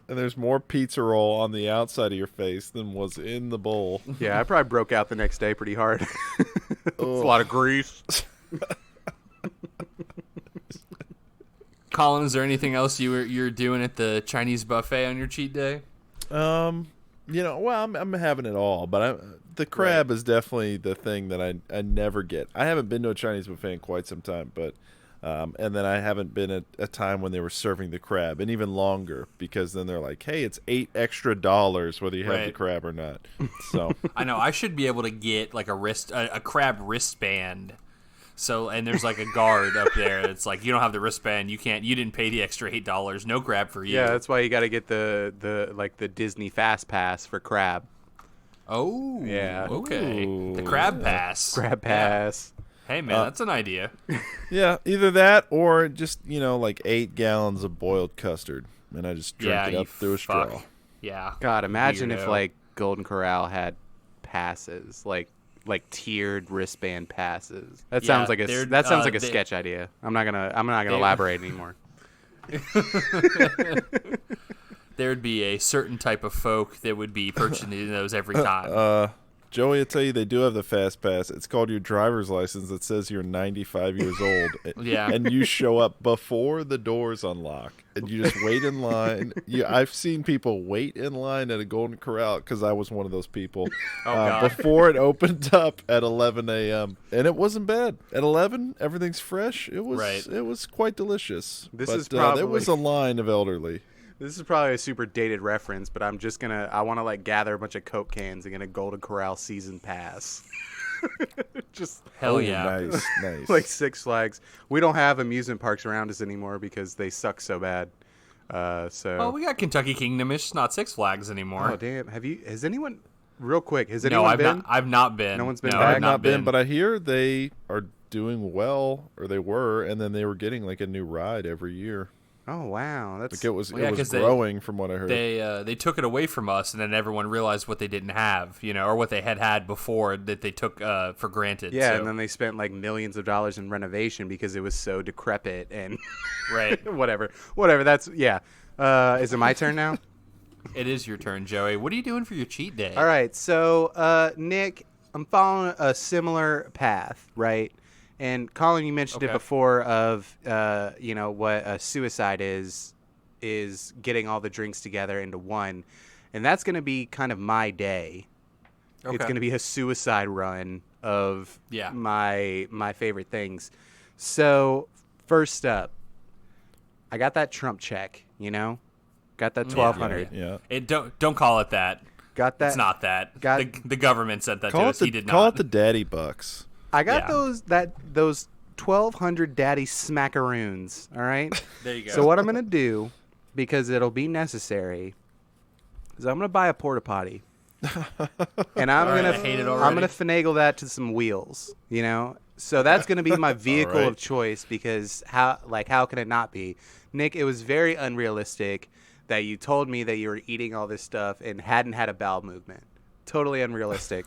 And there's more pizza roll on the outside of your face than was in the bowl. Yeah, I probably broke out the next day pretty hard. It's a lot of grease. Colin, is there anything else you're doing at the Chinese buffet on your cheat day? I'm having it all, but the crab is definitely the thing that I never get. I haven't been to a Chinese buffet in quite some time, but and then I haven't been at a time when they were serving the crab, and even longer, because then they're like, hey, it's $8 extra whether you have the crab or not. So I know I should be able to get like a crab wristband. So, and there's like a guard up there. It's like, you don't have the wristband. You didn't pay the extra $8. No crab for you. Yeah, that's why you got to get the Disney Fast Pass for crab. Oh, yeah. Okay. Ooh, The crab pass. Crab pass. Yeah. Hey man, that's an idea. yeah, either that or just like 8 gallons of boiled custard, and I just drink it up through a straw. Yeah. God, imagine if Weirdo. like Golden Corral had passes, like tiered wristband passes. That sounds like a sketch idea. I'm not gonna elaborate anymore. There'd be a certain type of folk that would be purchasing those every time. Joey, I tell you, they do have the fast pass. It's called your driver's license that says you're 95 years old. Yeah. And you show up before the doors unlock, and you just wait in line. I've seen people wait in line at a Golden Corral, because I was one of those people, before it opened up at 11 a.m. And it wasn't bad. At 11, everything's fresh. It was quite delicious. There was a line of elderly. This is probably a super dated reference, but I want to gather a bunch of Coke cans and get a Golden Corral season pass. Just hell yeah. Nice. Like Six Flags. We don't have amusement parks around us anymore because they suck so bad. Well, we got Kentucky Kingdom. It's not Six Flags anymore. Oh damn! Has anyone been? No, I've not been. No one's been no, back? I've not been, but I hear they are doing well, or they were, and then they were getting like a new ride every year. Oh wow, that's like it was growing from what I heard. They took it away from us, and then everyone realized what they didn't have, or what they had before that they took for granted. Yeah, so. And then they spent like millions of dollars in renovation because it was so decrepit and right. whatever. That's yeah. Is it my turn now? It is your turn, Joey. What are you doing for your cheat day? All right, so Nick, I'm following a similar path, right? And Colin, you mentioned it before of, what a suicide is getting all the drinks together into one. And that's going to be kind of my day. Okay. It's going to be a suicide run of my favorite things. So first up, I got that Trump check, got that $1,200. Yeah. Don't call it that. Got that. It's not that. The government said that to us. He did not. Call it the daddy bucks. I got those 1,200 daddy smackaroons, all right? There you go. So what I'm going to do, because it'll be necessary, is I'm going to buy a Porta Potty. And I'm going to finagle that to some wheels, So that's going to be my vehicle of choice, because how can it not be? Nick, it was very unrealistic that you told me that you were eating all this stuff and hadn't had a bowel movement. totally unrealistic.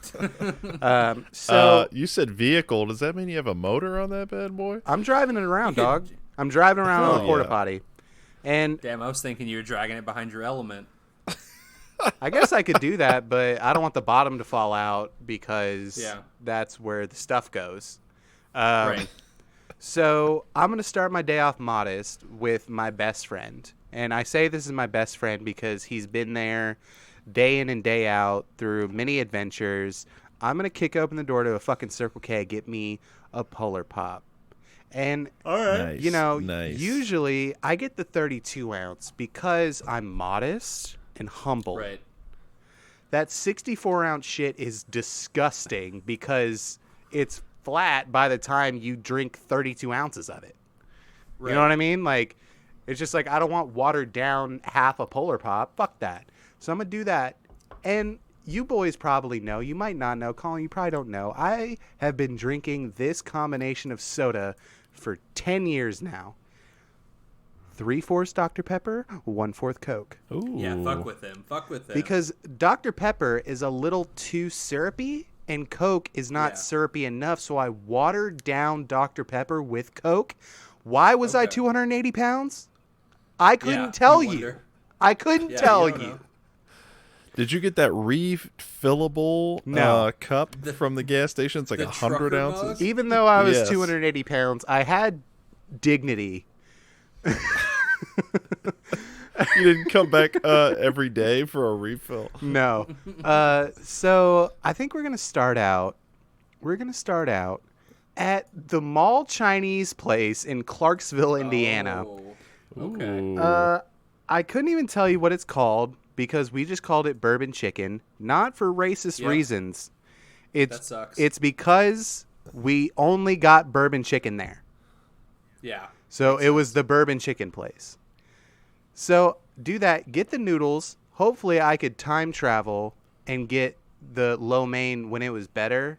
So you said vehicle. Does that mean you have a motor on that bad boy? I'm driving it around, dog. I'm driving around on a porta potty. And damn, I was thinking you were dragging it behind your element. I guess I could do that, but I don't want the bottom to fall out because that's where the stuff goes. Right. So I'm going to start my day off modest with my best friend. And I say this is my best friend because he's been there day in and day out through many adventures. I'm going to kick open the door to a fucking Circle K, get me a Polar Pop. And, all right. you know, usually I get the 32 ounce because I'm modest and humble. Right. That 64 ounce shit is disgusting because it's flat by the time you drink 32 ounces of it. Right. You know what I mean? Like, it's just like, I don't want watered down half a Polar Pop. Fuck that. So I'm going to do that. And you boys probably know. You might not know. Colin, you probably don't know. I have been drinking this combination of soda for 10 years now. 3/4 Dr. Pepper, 1/4 Coke. Ooh. Yeah, fuck with him. Because Dr. Pepper is a little too syrupy, and Coke is not syrupy enough, so I watered down Dr. Pepper with Coke. Why was I 280 pounds? I couldn't tell you. I couldn't tell you. Did you get that refillable cup from the gas station? It's like 100 ounces. Mug? Even though I was 280 pounds, I had dignity. You didn't come back every day for a refill. No. So I think we're gonna start out. We're gonna start out at the Mall Chinese place in Clarksville, Indiana. Okay. I couldn't even tell you what it's called because we just called it Bourbon Chicken, not for racist reasons. That sucks. It's because we only got Bourbon Chicken there. Yeah. So it was the Bourbon Chicken place. So do that. Get the noodles. Hopefully I could time travel and get the lo mein when it was better.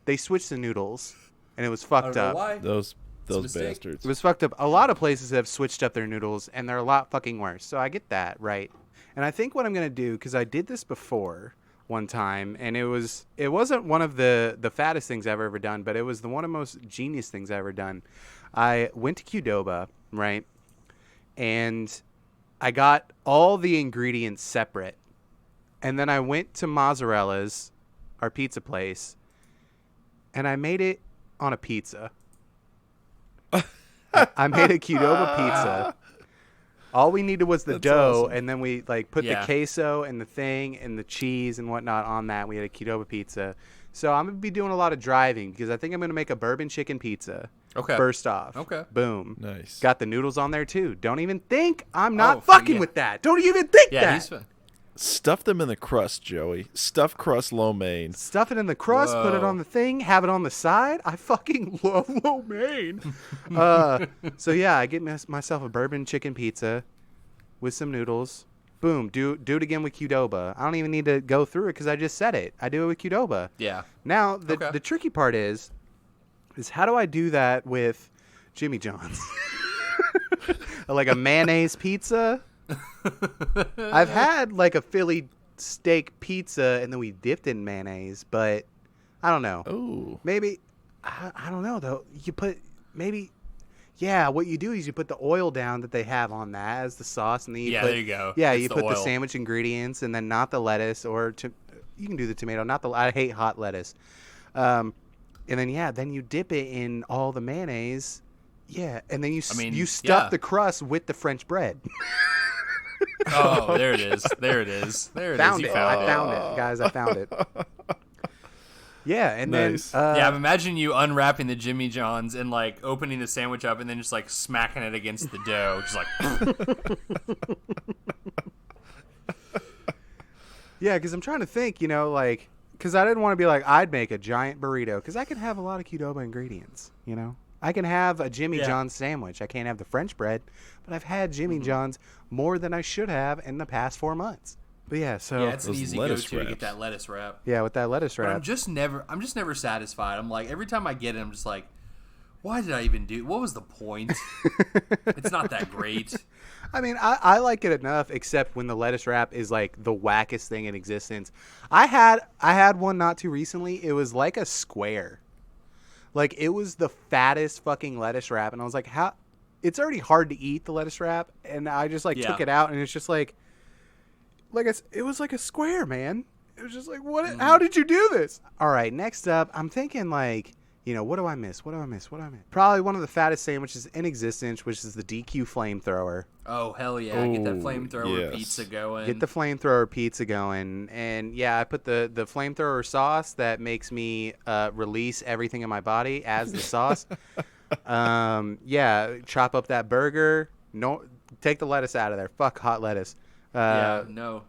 They switched the noodles, and it was fucked up. Why. Those bastards. It was fucked up. A lot of places have switched up their noodles, and they're a lot fucking worse. So I get that, right? And I think what I'm going to do, because I did this before one time, and it wasn't one of the fattest things I've ever done, but it was one of the most genius things I've ever done. I went to Qdoba, right? And I got all the ingredients separate. And then I went to Mozzarella's, our pizza place, and I made it on a pizza. I made a Qdoba pizza. All we needed was the dough, awesome. And then we put the queso and the thing and the cheese and whatnot on that. We had a Qdoba pizza. So I'm going to be doing a lot of driving because I think I'm going to make a bourbon chicken pizza. Okay. First off. Okay. Boom. Nice. Got the noodles on there too. Don't even think I'm not fucking with that. Don't even think that. He's fun. Stuff them in the crust, Joey. Stuffed crust lo mein. Stuff it in the crust, put it on the thing, have it on the side. I fucking love lo mein. So yeah, I get myself a bourbon chicken pizza with some noodles. Boom. Do it again with Qdoba. I don't even need to go through it because I just said it. I do it with Qdoba. Yeah. Now the tricky part is how do I do that with Jimmy John's? Like a mayonnaise pizza. I've had a Philly steak pizza and then we dipped in mayonnaise, but I don't know. Oh, maybe I don't know though. You put what you do is you put the oil down that they have on that as the sauce, and then there you go. Yeah, you put the sandwich ingredients and then not the lettuce, or you can do the tomato. I hate hot lettuce. And then you dip it in all the mayonnaise. Yeah, and then you stuff the crust with the French bread. Oh, there it is. Found it. I found it, guys. I found it. Yeah, and nice. then I'm imagining you unwrapping the Jimmy John's and opening the sandwich up and then just smacking it against the dough, just yeah, because I'm trying to think, because I didn't want to be I'd make a giant burrito, because I can have a lot of Qdoba ingredients, I can have a Jimmy John's sandwich. I can't have the French bread, but I've had Jimmy John's more than I should have in the past 4 months. But it's an easy go-to to get that lettuce wrap. Yeah, with that lettuce wrap. But I'm just never satisfied. I'm every time I get it, I'm just why did I even do? What was the point? It's not that great. I mean, I like it enough, except when the lettuce wrap is like the wackest thing in existence. I had one not too recently. It was like a square. Like, it was the fattest fucking lettuce wrap, and I was like, how? It's already hard to eat the lettuce wrap, and I just like took it out, and it's just like it was like a square, man. It was just like, what? How did you do this? All right, next up, I'm thinking like, what do I miss? Probably one of the fattest sandwiches in existence, which is the DQ flamethrower. Oh, hell yeah. Get that flamethrower pizza going. Get the flamethrower pizza going. And, yeah, I put the flamethrower sauce that makes me release everything in my body as the sauce. Yeah, chop up that burger. No, take the lettuce out of there. Fuck hot lettuce. No.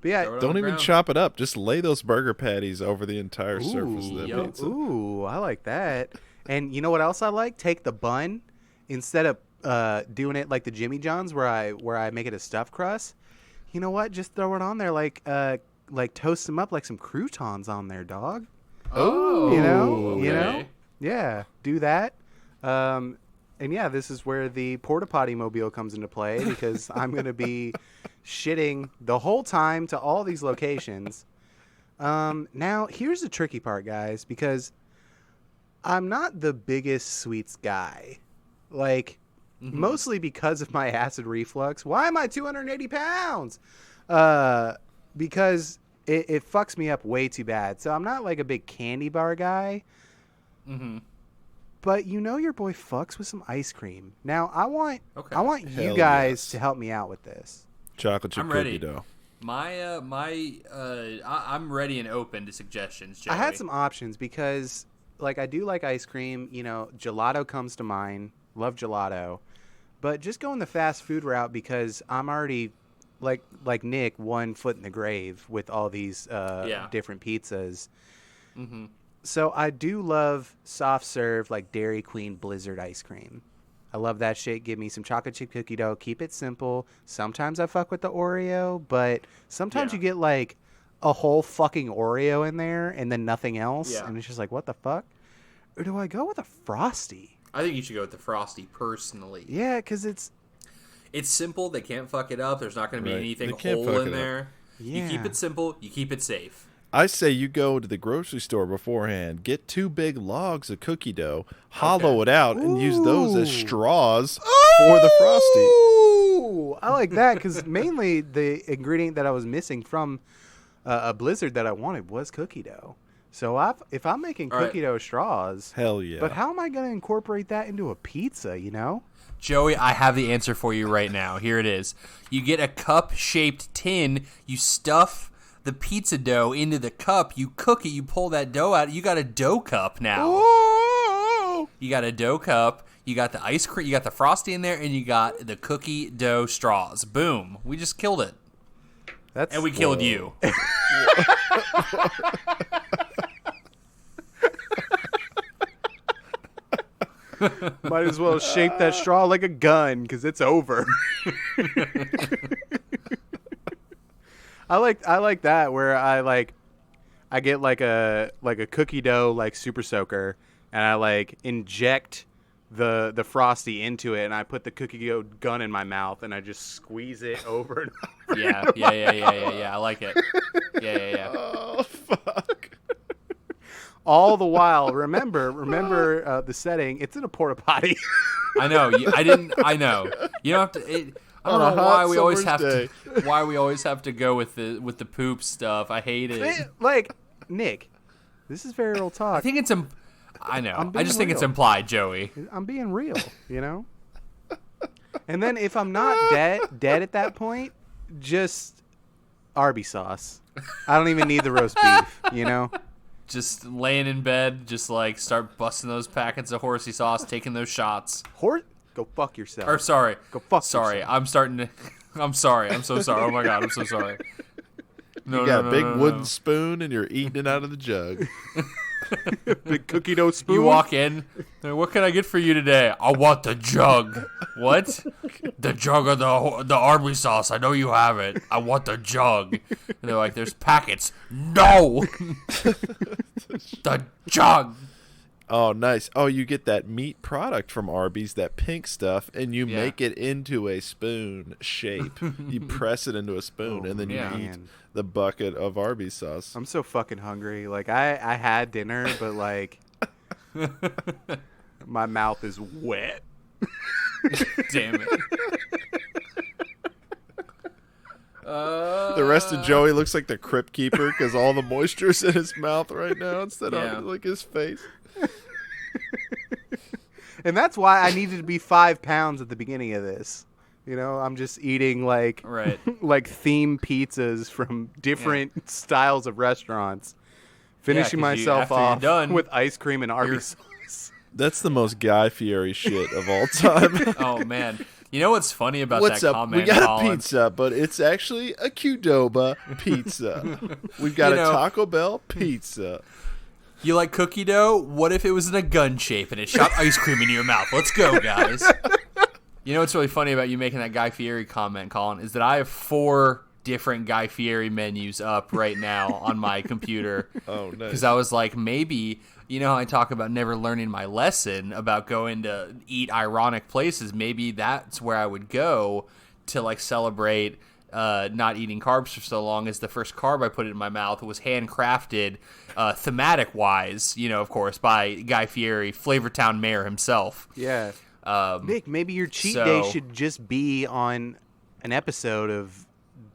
But yeah, don't even chop it up. Just lay those burger patties over the entire surface of the pizza. Ooh, I like that. And you know what else I like? Take the bun instead of doing it like the Jimmy John's where I make it a stuffed crust. You know what? Just throw it on there like toast them up like some croutons on there, dog. Oh, you okay. know, yeah, do that. And yeah, this is where the porta potty mobile comes into play because I'm going to be shitting the whole time to all these locations. Now, here's the tricky part, guys, because I'm not the biggest sweets guy. Like, mostly because of my acid reflux. Why am I 280 pounds? Because it fucks me up way too bad. So I'm not like a big candy bar guy. Mm-hmm. But your boy fucks with some ice cream. Now I want you guys to help me out with this. Chocolate chip cookie dough. I'm ready and open to suggestions, Joey. I had some options because I do like ice cream. Gelato comes to mind. Love gelato. But just going the fast food route because I'm already like Nick, 1 foot in the grave with all these different pizzas. Mm-hmm. So I do love soft serve like Dairy Queen Blizzard ice cream. I love that shit. Give me some chocolate chip cookie dough. Keep it simple. Sometimes I fuck with the Oreo, but sometimes you get like a whole fucking Oreo in there and then nothing else. Yeah. And it's just like, what the fuck? Or do I go with a Frosty? I think you should go with the Frosty personally. Yeah, because it's simple. They can't fuck it up. There's not going to be anything whole in there. Yeah. You keep it simple. You keep it safe. I say you go to the grocery store beforehand, get 2 big logs of cookie dough, hollow it out, and use those as straws for the Frosty. Ooh, I like that because mainly the ingredient that I was missing from a Blizzard that I wanted was cookie dough. So if I'm making cookie dough straws, hell yeah. But how am I going to incorporate that into a pizza, Joey, I have the answer for you right now. Here it is. You get a cup-shaped tin, you stuff the pizza dough into the cup, you cook it, you pull that dough out, you got a dough cup now. Oh! You got a dough cup, you got the ice cream, you got the Frosty in there, and you got the cookie dough straws. Boom. We just killed it. And we killed you. Might as well shape that straw like a gun because it's over. I like that where I get like a cookie dough like super soaker and I inject the Frosty into it and I put the cookie dough gun in my mouth and I just squeeze it over and over. Yeah. I like it. Yeah. Oh fuck. All the while, remember the setting. It's in a porta potty. I know. I know. You don't have to. I don't know why we always have to go with the poop stuff. I hate it. Nick, this is very real talk. I think it's I know. I just think it's implied, Joey. I'm being real, And then if I'm not dead at that point, just Arby sauce. I don't even need the roast beef, Just laying in bed, just start busting those packets of horsey sauce, taking those shots. Go fuck yourself. Or sorry. Go fuck sorry. yourself. I'm starting to. I'm sorry. I'm so sorry. Oh my god. I'm so sorry. No, you got a big wooden spoon and you're eating it out of the jug. Big cookie dough spoon. You walk in. What can I get for you today? I want the jug. What? The jug of the Arby sauce. I know you have it. I want the jug. And they're like, there's packets. No. The jug. Oh, nice. Oh, you get that meat product from Arby's, that pink stuff, and you make it into a spoon shape. You press it into a spoon, and then you eat the bucket of Arby's sauce. I'm so fucking hungry. Like, I had dinner, but, like, my mouth is wet. Damn it. The rest of Joey looks like the Crypt Keeper because all the moisture's in his mouth right now instead of, like, his face. And that's why I needed to be 5 pounds at the beginning of this. You know, I'm just eating like theme pizzas from different styles of restaurants, finishing myself off with ice cream and Arby's sauce. That's the most Guy Fieri shit of all time. Oh man, you know what's funny about that comment? We got Colin? a pizza, but it's actually a Qdoba pizza. We've got a Taco Bell pizza. You like cookie dough? What if it was in a gun shape and it shot ice cream into your mouth? Let's go, guys. You know what's really funny about you making that Guy Fieri comment, Colin, is that I have 4 different Guy Fieri menus up right now on my computer. Oh, nice. Because I was like, maybe, you know how I talk about never learning my lesson about going to eat ironic places? Maybe that's where I would go to, like, celebrate not eating carbs for so long, as the first carb I put in my mouth was handcrafted, thematic wise, you know, of course, by Guy Fieri, Flavortown mayor himself. Yeah. Nick, maybe your cheat day should just be on an episode of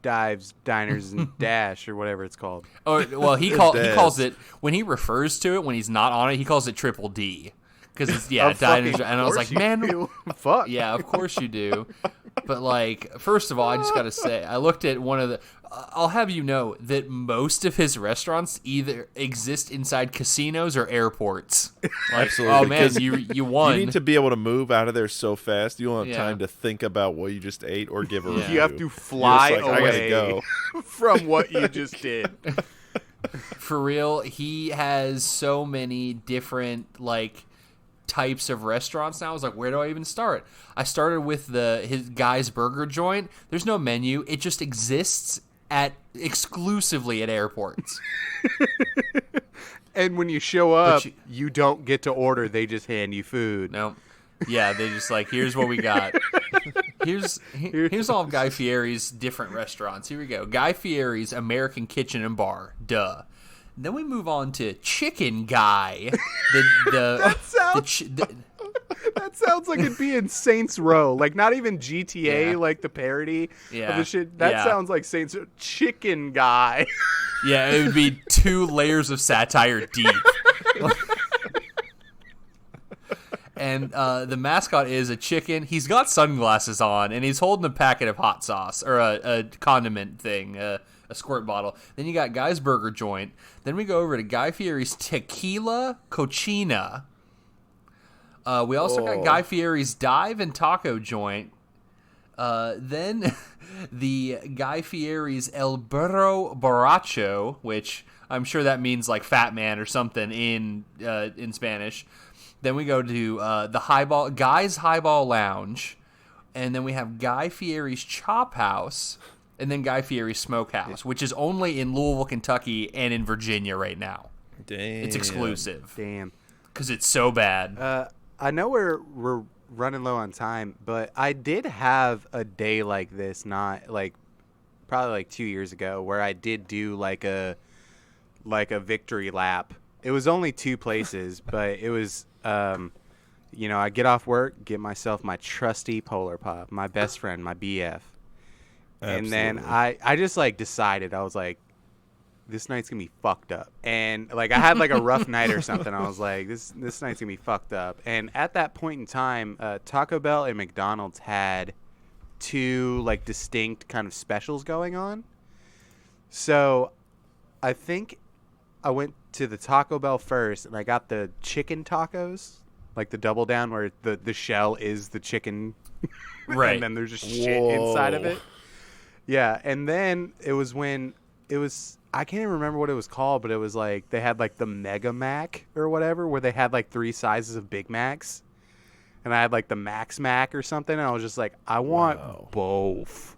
Dives, Diners, and Dash, or whatever it's called. Oh, well, he calls it, when he refers to it, when he's not on it, he calls it Triple D. Because it's, Diners, and I was like, man, fuck. Yeah, of course you do. But, like, first of all, I just got to say, I looked at one of the... I'll have you know that most of his restaurants either exist inside casinos or airports. Like, absolutely. Oh, man, you won. You need to be able to move out of there so fast. You don't have time to think about what you just ate or give a review. You have to fly away I gotta go. from what you just did. For real, he has so many different, like... types of restaurants now. I was like, where do I even start? I started with his guy's burger joint. There's no menu. It just exists exclusively at airports. And when you show up, you don't get to order. They just hand you food. No. Yeah, they just like, here's what we got. Here's all of Guy Fieri's different restaurants. Here we go. Guy Fieri's American Kitchen and Bar. Duh. Then we move on to Chicken Guy. That sounds like it'd be in Saints Row. Like, not even GTA, like the parody of the shit. That sounds like Saints Row. Chicken Guy. Yeah, it would be 2 layers of satire deep. And the mascot is a chicken. He's got sunglasses on, and he's holding a packet of hot sauce, or a condiment thing, a squirt bottle. Then you got Guy's Burger Joint. Then we go over to Guy Fieri's Tequila Cochina. We also got Guy Fieri's Dive and Taco Joint. Then the Guy Fieri's El Burro Borracho, which I'm sure that means like fat man or something in Spanish. Then we go to the Guy's Highball Lounge. And then we have Guy Fieri's Chop House. And then Guy Fieri's Smokehouse, which is only in Louisville, Kentucky, and in Virginia right now. Damn. It's exclusive. Damn. Because it's so bad. I know we're running low on time, but I did have a day like this, not like probably like 2 years ago, where I did do like a victory lap. It was only 2 places, but it was you know, I get off work, get myself my trusty Polar Pop, my best friend, my BF. And then I just, like, decided, I was like, this night's going to be fucked up. And, like, I had, like, a rough night or something. I was like, this night's going to be fucked up. And at that point in time, Taco Bell and McDonald's had 2, like, distinct kind of specials going on. So I think I went to the Taco Bell first, and I got the chicken tacos, like the double down where the shell is the chicken. Right. And then there's just shit inside of it. Yeah, and then it was when it was, I can't even remember what it was called, but it was like they had like the Mega Mac or whatever, where they had like 3 sizes of Big Macs, and I had like the Max Mac or something, and I was just like, I want both.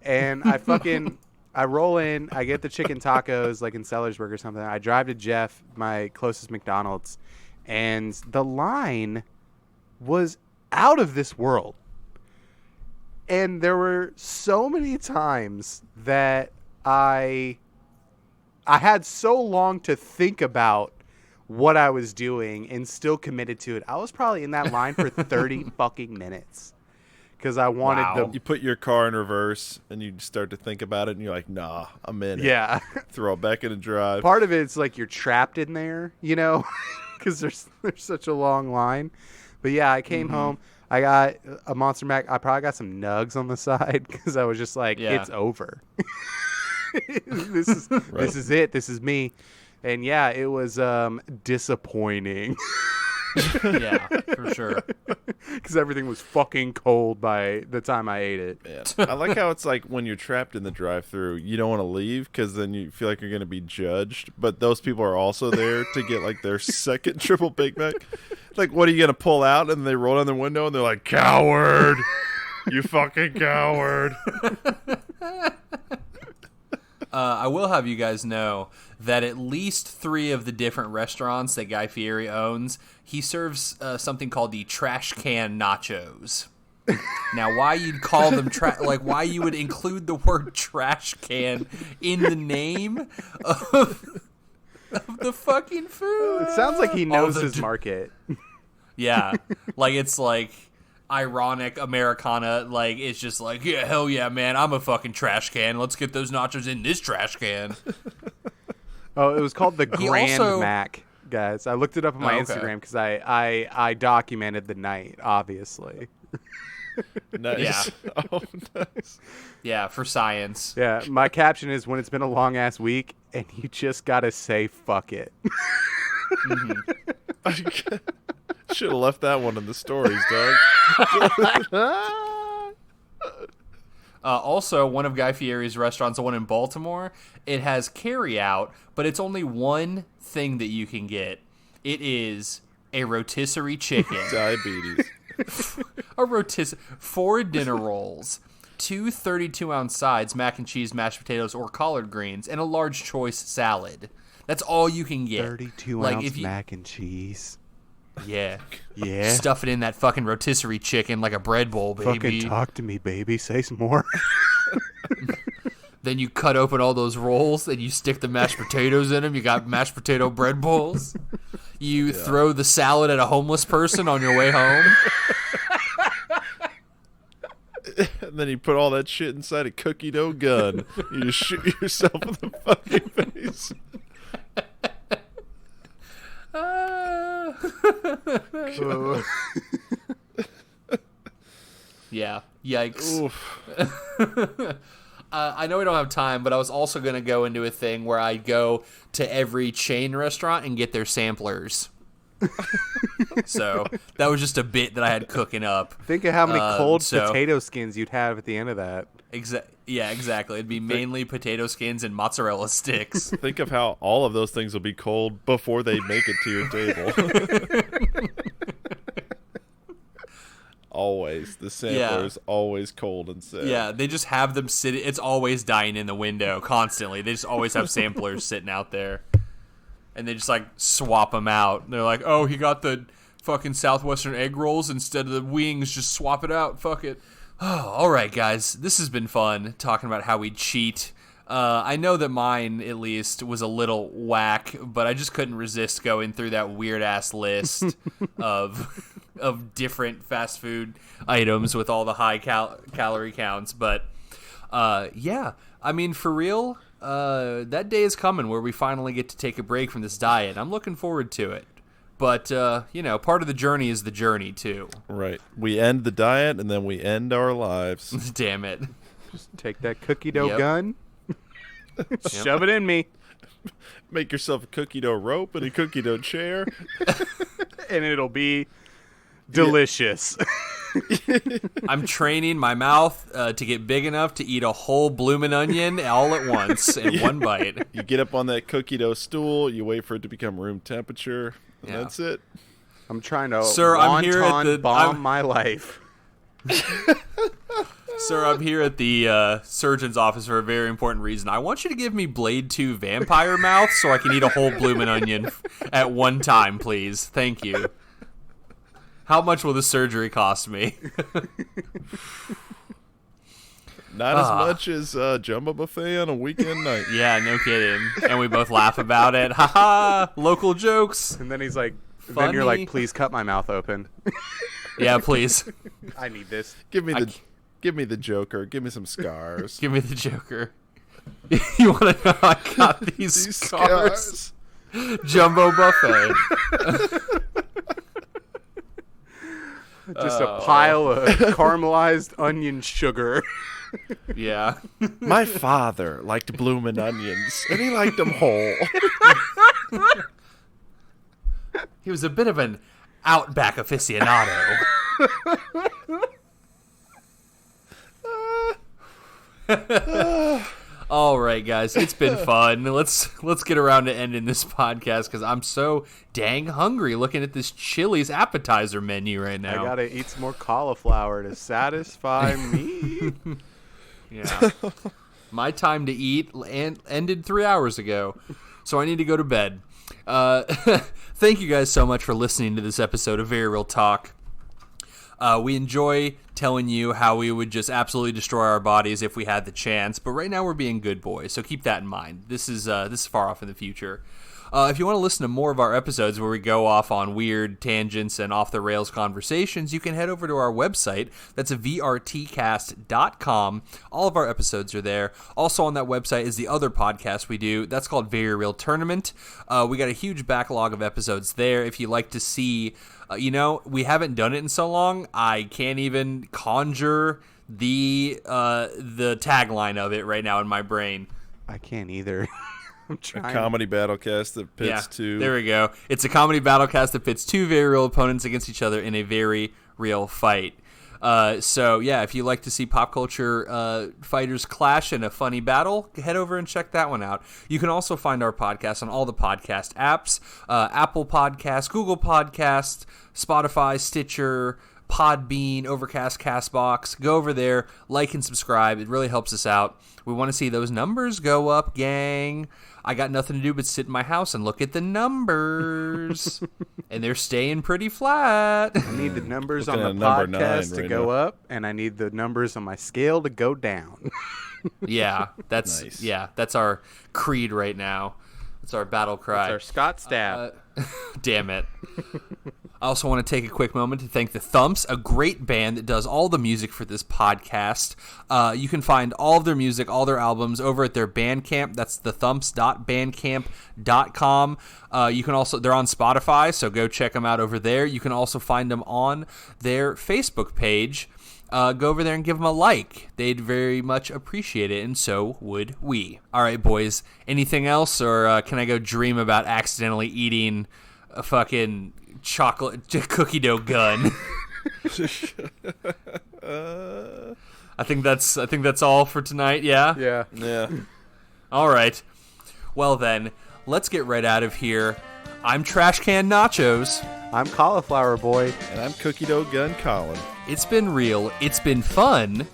And I roll in, I get the chicken tacos like in Sellersburg or something. I drive to Jeff, my closest McDonald's, and the line was out of this world. And there were so many times that I had so long to think about what I was doing and still committed to it. I was probably in that line for 30 fucking minutes because I wanted them. You put your car in reverse and you start to think about it and you're like, nah, I'm in it. Yeah. Throw it back into drive. Part of it's like you're trapped in there, you know, because there's such a long line. But yeah, I came home. I got a Monster Mac. I probably got some nugs on the side because I was just like, it's over. This is it. This is me. And yeah, it was disappointing. Yeah, for sure. Because everything was fucking cold by the time I ate it. Man. I like how it's like when you're trapped in the drive-thru, you don't want to leave because then you feel like you're going to be judged. But those people are also there to get like their second triple Big Mac. Like, what are you going to pull out? And they roll down their window and they're like, coward! You fucking coward! I will have you guys know that at least 3 of the different restaurants that Guy Fieri owns, he serves something called the trash can nachos. Now, why you'd call them why you would include the word trash can in the name of the fucking food? It sounds like he knows his market. Yeah, like it's like ironic Americana, like it's just like, yeah, hell yeah, man, I'm a fucking trash can. Let's get those nachos in this trash can. Oh, it was called the Grand Mac, guys. I looked it up on my Instagram because I documented the night, obviously. Nice. Yeah. Oh, nice. Yeah, for science. Yeah, my caption is when it's been a long ass week and you just gotta say fuck it. Should have left that one in the stories, dog. Also, one of Guy Fieri's restaurants, the one in Baltimore, it has carry out, but it's only one thing that you can get. It is a rotisserie chicken. Diabetes. A rotisserie. 4 dinner rolls, 2 32-ounce sides, mac and cheese, mashed potatoes, or collard greens, and a large choice salad. That's all you can get. 32-ounce mac and cheese. Yeah. Yeah. Stuff it in that fucking rotisserie chicken like a bread bowl, baby. Fucking talk to me, baby. Say some more. Then you cut open all those rolls, and you stick the mashed potatoes in them. You got mashed potato bread bowls. You throw the salad at a homeless person on your way home. And then you put all that shit inside a cookie dough gun. You just shoot yourself in the fucking face. Yeah. Yikes. I know we don't have time, but I was also going to go into a thing where I go to every chain restaurant and get their samplers. So that was just a bit that I had cooking up. Think of how many cold potato skins you'd have at the end of that. Yeah, exactly. It'd be mainly potato skins and mozzarella sticks. Think of how all of those things will be cold before they make it to your table. Always. The sampler is always cold and sad. Yeah, they just have them sitting. It's always dying in the window constantly. They just always have samplers sitting out there. And they just, like, swap them out. They're like, oh, he got the fucking Southwestern egg rolls instead of the wings. Just swap it out. Fuck it. Oh, all right, guys. This has been fun, talking about how we cheat. I know that mine, at least, was a little whack, but I just couldn't resist going through that weird-ass list of different fast food items with all the high calorie counts. But, yeah, I mean, for real, that day is coming where we finally get to take a break from this diet. I'm looking forward to it. But, you know, part of the journey is the journey, too. Right. We end the diet, and then we end our lives. Damn it. Just take that cookie dough gun, shove it in me. Make yourself a cookie dough rope and a cookie dough chair. And it'll be delicious. I'm training my mouth to get big enough to eat a whole bloomin' onion all at once in one bite. You get up on that cookie dough stool, you wait for it to become room temperature, and that's it. I'm trying to I'm here at the bomb my life. Sir, I'm here at the surgeon's office for a very important reason. I want you to give me Blade 2 vampire mouth so I can eat a whole bloomin' onion at one time, please. Thank you. How much will the surgery cost me? Not as much as Jumbo Buffet on a weekend night. Yeah, no kidding. And we both laugh about it. Ha ha! Local jokes. And then he's like, Funny. then you're like, please cut my mouth open. Yeah, please. I need this. Give me the Joker. Give me some scars. Give me the Joker. You want to know how I got these scars? Jumbo Buffet. Just a pile of caramelized onion sugar. Yeah. My father liked bloomin' onions, and he liked them whole. He was a bit of an Outback aficionado. All right, guys, it's been fun. Let's get around to ending this podcast because I'm so dang hungry looking at this Chili's appetizer menu right now. I gotta eat some more cauliflower to satisfy me. Yeah, my time to eat ended 3 hours ago, so I need to go to bed. Thank you guys so much for listening to this episode of Very Real Talk. We enjoy telling you how we would just absolutely destroy our bodies if we had the chance, but right now we're being good boys, so keep that in mind. This is far off in the future. If you want to listen to more of our episodes where we go off on weird tangents and off-the-rails conversations, you can head over to our website. That's vrtcast.com. All of our episodes are there. Also on that website is the other podcast we do. That's called Very Real Tournament. We got a huge backlog of episodes there. If you like to see, we haven't done it in so long, I can't even conjure the tagline of it right now in my brain. I can't either. I'm trying. A comedy battlecast that pits two. There we go. It's a comedy battlecast that pits two very real opponents against each other in a very real fight. So, if you like to see pop culture fighters clash in a funny battle, head over and check that one out. You can also find our podcast on all the podcast apps, Apple Podcasts, Google Podcasts, Spotify, Stitcher, Podbean, Overcast, CastBox. Go over there, like and subscribe. It really helps us out. We want to see those numbers go up, gang. I got nothing to do but sit in my house and look at the numbers. And they're staying pretty flat. I need the numbers on the podcast to go up, and I need the numbers on my scale to go down. Yeah, that's nice. Yeah, that's our creed right now. That's our battle cry. That's our Scott stab. Damn it. I also want to take a quick moment to thank the Thumps, a great band that does all the music for this podcast. You can find all of their music, all their albums over at their Bandcamp. That's thethumps.bandcamp.com. You can also, they're on Spotify, so go check them out over there. You can also find them on their Facebook page. Go over there and give them a like. They'd very much appreciate it, and so would we. All right, boys. Anything else, or can I go dream about accidentally eating a fucking chocolate cookie dough gun? I think that's all for tonight. Yeah. Yeah. All right. Well then, let's get right out of here. I'm Trash Can Nachos. I'm Cauliflower Boy. And I'm Cookie Dough Gun Colin. It's been real. It's been fun.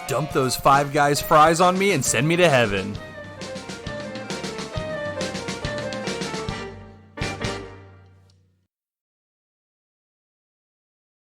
Dump those Five Guys fries on me and send me to heaven.